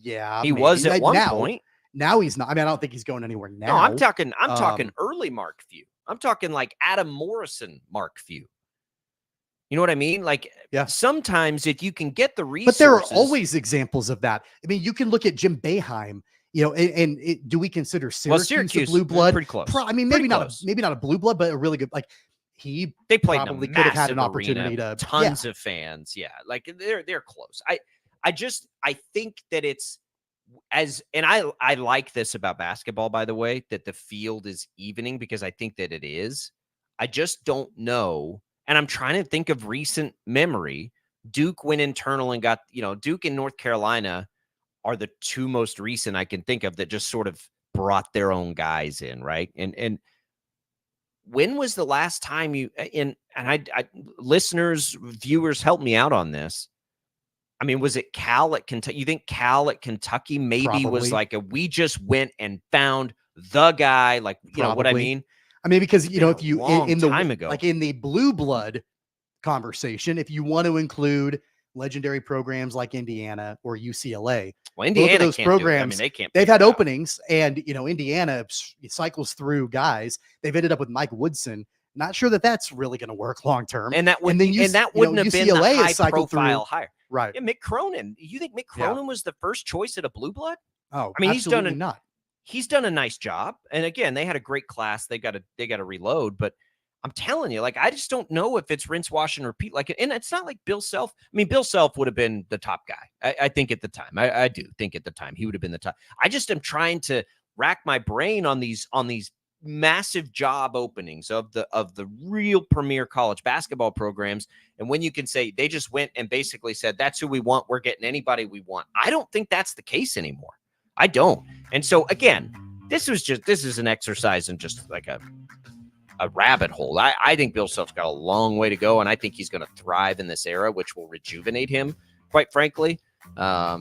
yeah, he was at one point. Now he's not. I mean, I don't think he's going anywhere now. No, I'm talking early Mark Few. I'm talking like Adam Morrison Mark Few. You know what I mean? Like, sometimes if you can get the resources. But there are always examples of that. I mean, you can look at Jim Boeheim, do we consider Syracuse a blue blood? Pretty close. Maybe not a blue blood, but a really good, like, they played in probably a could have had an massive opportunity arena, to tons of fans. Yeah, like they're close. I think that it's and I like this about basketball, by the way, that the field is evening, because I think that it is. I just don't know. And I'm trying to think of recent memory. Duke went internal and got, Duke and North Carolina are the two most recent I can think of that just sort of brought their own guys in, right? And when was the last time I listeners, viewers, help me out on this. I mean, was it Cal at Kentucky? You think Cal at Kentucky maybe was like we just went and found the guy, like, you know what I mean? I mean, because, if you, in the time ago, like in the blue blood conversation, if you want to include legendary programs like Indiana or UCLA, well, Indiana, both of those programs, they've had openings, and, Indiana cycles through guys. They've ended up with Mike Woodson. Not sure that that's really going to work long term. And that wouldn't have been the high profile hire. Right. Yeah, Mick Cronin. You think Mick Cronin was the first choice at a blue blood? Oh, I mean, not. He's done a nice job. And again, they had a great class. They got to reload, but I'm telling you, like, I just don't know if it's rinse, wash, and repeat. Like, and it's not like Bill Self. I mean, Bill Self would have been the top guy. I think at the time. I do think at the time he would have been the top. I just am trying to rack my brain on these massive job openings of the real premier college basketball programs. And when you can say they just went and basically said, that's who we want, we're getting anybody we want. I don't think that's the case anymore. I don't. And so again, this is an exercise in just like a rabbit hole. I think Bill Self's got a long way to go, and I think he's going to thrive in this era, which will rejuvenate him, quite frankly. I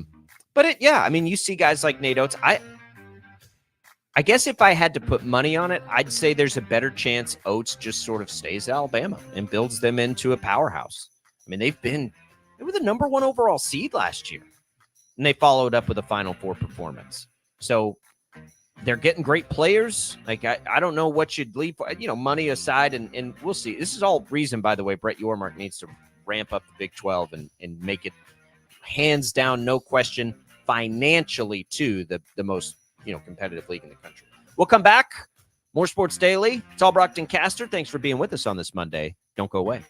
mean, you see guys like Nate Oates. I guess if I had to put money on it, I'd say there's a better chance Oates just sort of stays at Alabama and builds them into a powerhouse. I mean, they were the number 1 overall seed last year, and they followed up with a Final Four performance. So they're getting great players. Like, I don't know what you'd leave, money aside, and we'll see. This is all reason, by the way, Brett Yormark needs to ramp up the Big 12 and make it hands down, no question, financially too, the most competitive league in the country. We'll come back. More Sports Daily. It's Albracht and Castor. Thanks for being with us on this Monday. Don't go away.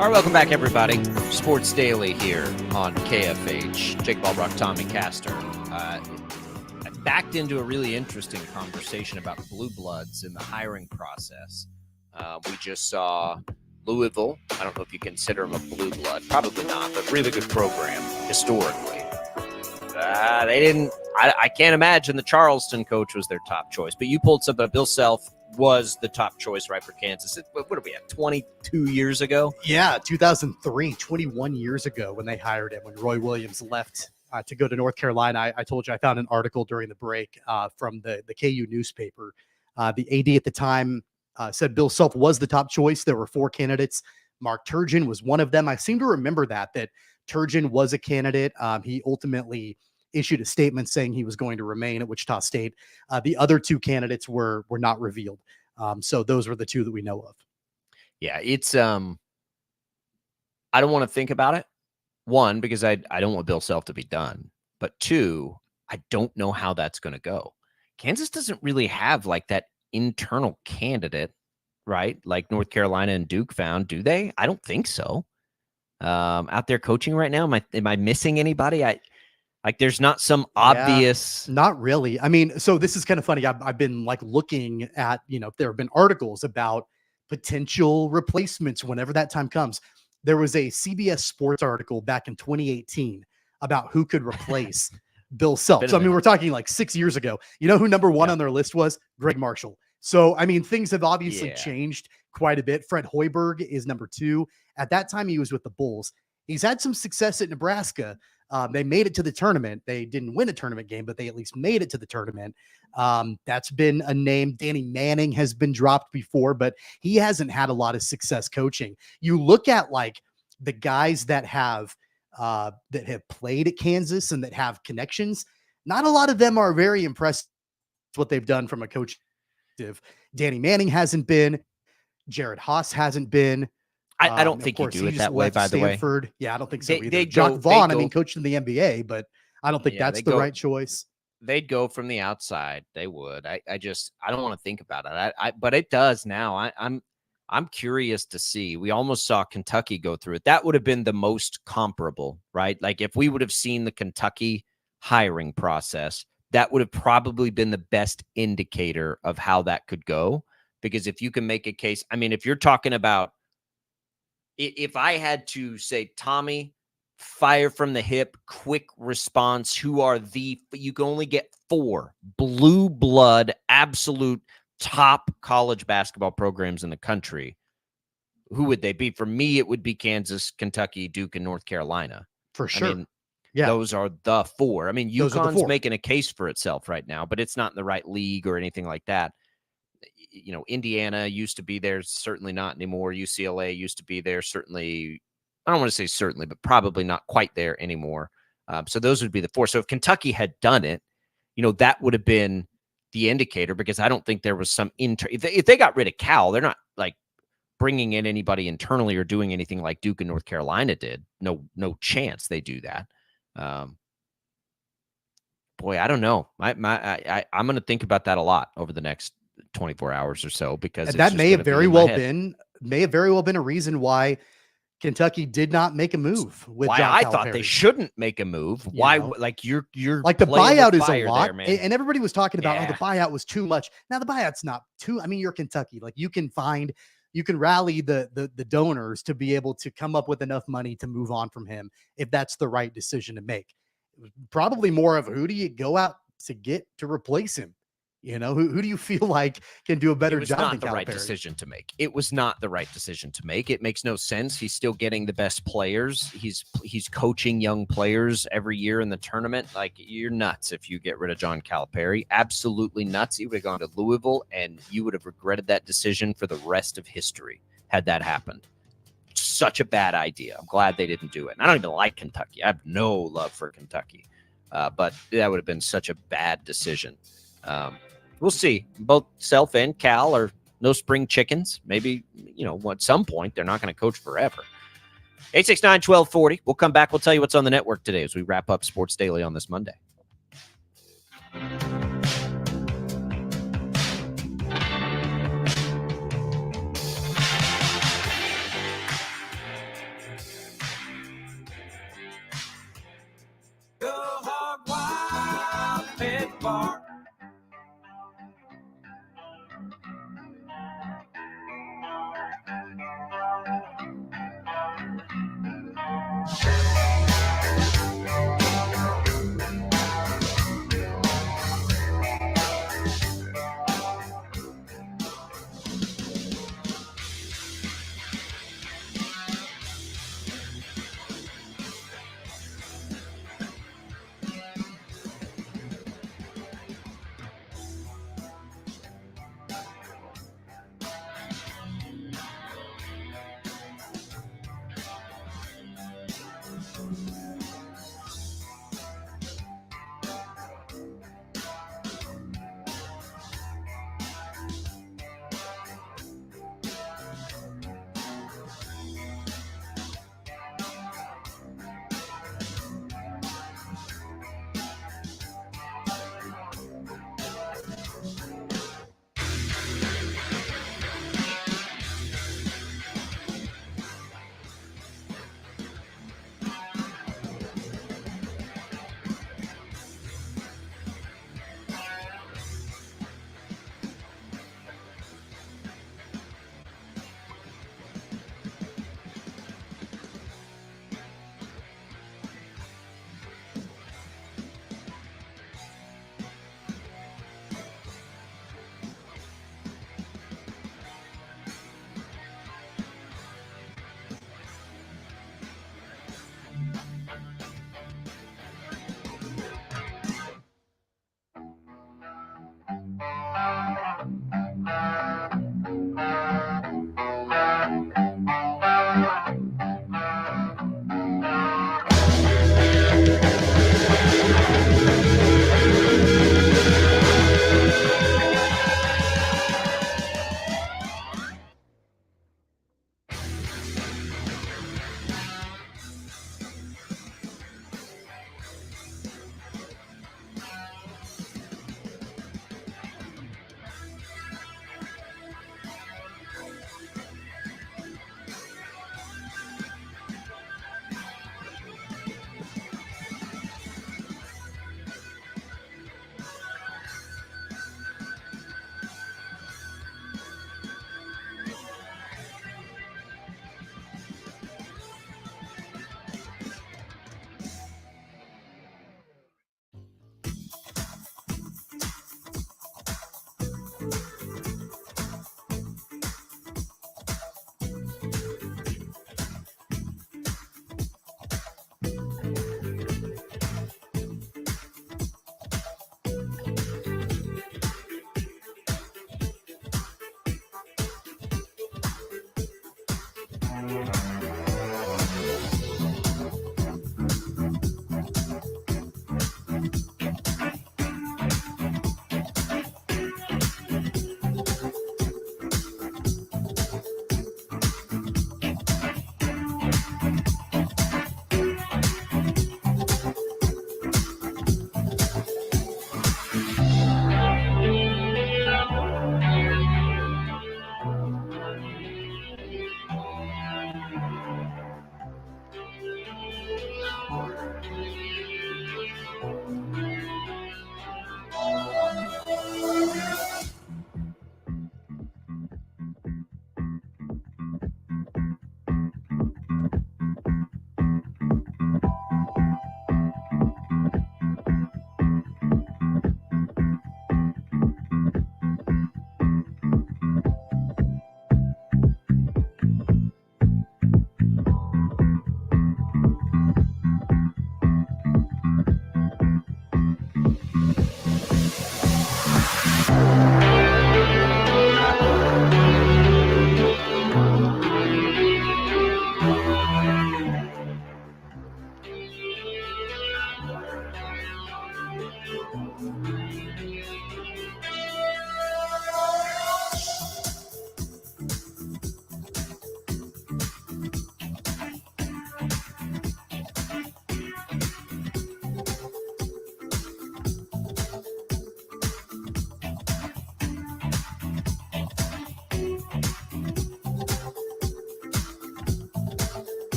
All right, welcome back, everybody. Sports Daily here on KFH. Jake Albracht, Tommy Castor. I backed into a really interesting conversation about blue bloods in the hiring process. We just saw Louisville. I don't know if you consider them a blue blood. Probably not, but really good program historically. They didn't. I can't imagine the Charleston coach was their top choice. But you pulled something up. Bill Self was the top choice, right, for Kansas. What are we at, 22 years ago? Yeah, 2003, 21 years ago when they hired him, when Roy Williams left to go to North Carolina. I told you I found an article during the break from the KU newspaper. The AD at the time said Bill Self was the top choice. There were 4 candidates. Mark Turgeon was one of them. I seem to remember that Turgeon was a candidate. He ultimately issued a statement saying he was going to remain at Wichita State. The other 2 candidates were not revealed. So those were the 2 that we know of. Yeah, it's I don't want to think about it. 1, because I don't want Bill Self to be done. But 2, I don't know how that's going to go. Kansas doesn't really have like that internal candidate, right? Like North Carolina and Duke found, do they? I don't think so. Out there coaching right now, am I missing anybody? There's not some obvious. Yeah, not really. I mean, so this is kind of funny. I've been like looking at, there have been articles about potential replacements whenever that time comes. There was a CBS Sports article back in 2018 about who could replace Bill Self. So, I mean, we're talking like 6 years ago. You know who number 1 on their list was? Greg Marshall. So, I mean, things have obviously changed quite a bit. Fred Hoiberg is number 2. At that time, he was with the Bulls. He's had some success at Nebraska. They made it to the tournament. They didn't win a tournament game, but they at least made it to the tournament. That's been a name. Danny Manning has been dropped before, but he hasn't had a lot of success coaching. You look at like the guys that have played at Kansas and that have connections. Not a lot of them are very impressed with what they've done from a coach. Danny Manning hasn't been. Jared Haas hasn't been. I don't think you do it that way, by Stanford. the way. Yeah, I don't think so either. Jacques Vaughn, I mean, coached in the NBA, but I don't think that's the right choice. They'd go from the outside. They would. I don't want to think about it. But it does now. I'm curious to see. We almost saw Kentucky go through it. That would have been the most comparable, right? Like if we would have seen the Kentucky hiring process, that would have probably been the best indicator of how that could go. Because if you can make a case, I mean, if you're talking about, if I had to say, Tommy, fire from the hip, quick response, you can only get 4 blue blood, absolute top college basketball programs in the country. Who would they be? For me, it would be Kansas, Kentucky, Duke, and North Carolina. For sure. I mean, those are the 4. I mean, UConn's making a case for itself right now, but it's not in the right league or anything like that. Indiana used to be there, certainly not anymore. UCLA used to be there, certainly. I don't want to say certainly, but probably not quite there anymore. So those would be the 4. So if Kentucky had done it, that would have been the indicator, because I don't think there was some if they got rid of Cal, they're not like bringing in anybody internally or doing anything like Duke and North Carolina did. No chance they do that. Boy, I don't know. I'm going to think about that a lot over the next 24 hours or so, because that may have very well been a reason why Kentucky did not make a move with why John I Calipari. thought they shouldn't make a move. Why? Like you're like the buyout is a lot, there, and everybody was talking about the buyout was too much. Now the buyout's not too. I mean, you're Kentucky. Like you can rally the donors to be able to come up with enough money to move on from him if that's the right decision to make. It was probably more of who do you go out to get to replace him? Who do you feel like can do a better job than Calipari? It was not the right decision to make. It was not the right decision to make. It makes no sense. He's still getting the best players. He's coaching young players every year in the tournament. Like, you're nuts if you get rid of John Calipari. Absolutely nuts. He would have gone to Louisville, and you would have regretted that decision for the rest of history had that happened. Such a bad idea. I'm glad they didn't do it. And I don't even like Kentucky. I have no love for Kentucky. But that would have been such a bad decision. We'll see. Both Self and Cal are no spring chickens. Maybe, at some point, they're not going to coach forever. 869-1240. We'll come back. We'll tell you what's on the network today as we wrap up Sports Daily on this Monday.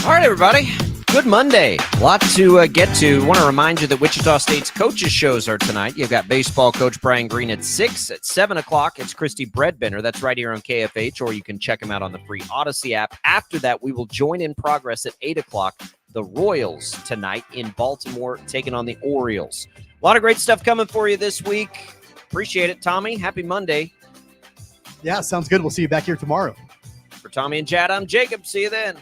All right, everybody. Good Monday. A lot to get to. Want to remind you that Wichita State's coaches shows are tonight. You've got baseball coach Brian Green at 6. At 7 o'clock, it's Christy Breadbender. That's right here on KFH, or you can check him out on the free Odyssey app. After that, we will join in progress at 8 o'clock. The Royals tonight in Baltimore taking on the Orioles. A lot of great stuff coming for you this week. Appreciate it, Tommy. Happy Monday. Yeah, sounds good. We'll see you back here tomorrow. For Tommy and Chad, I'm Jacob. See you then.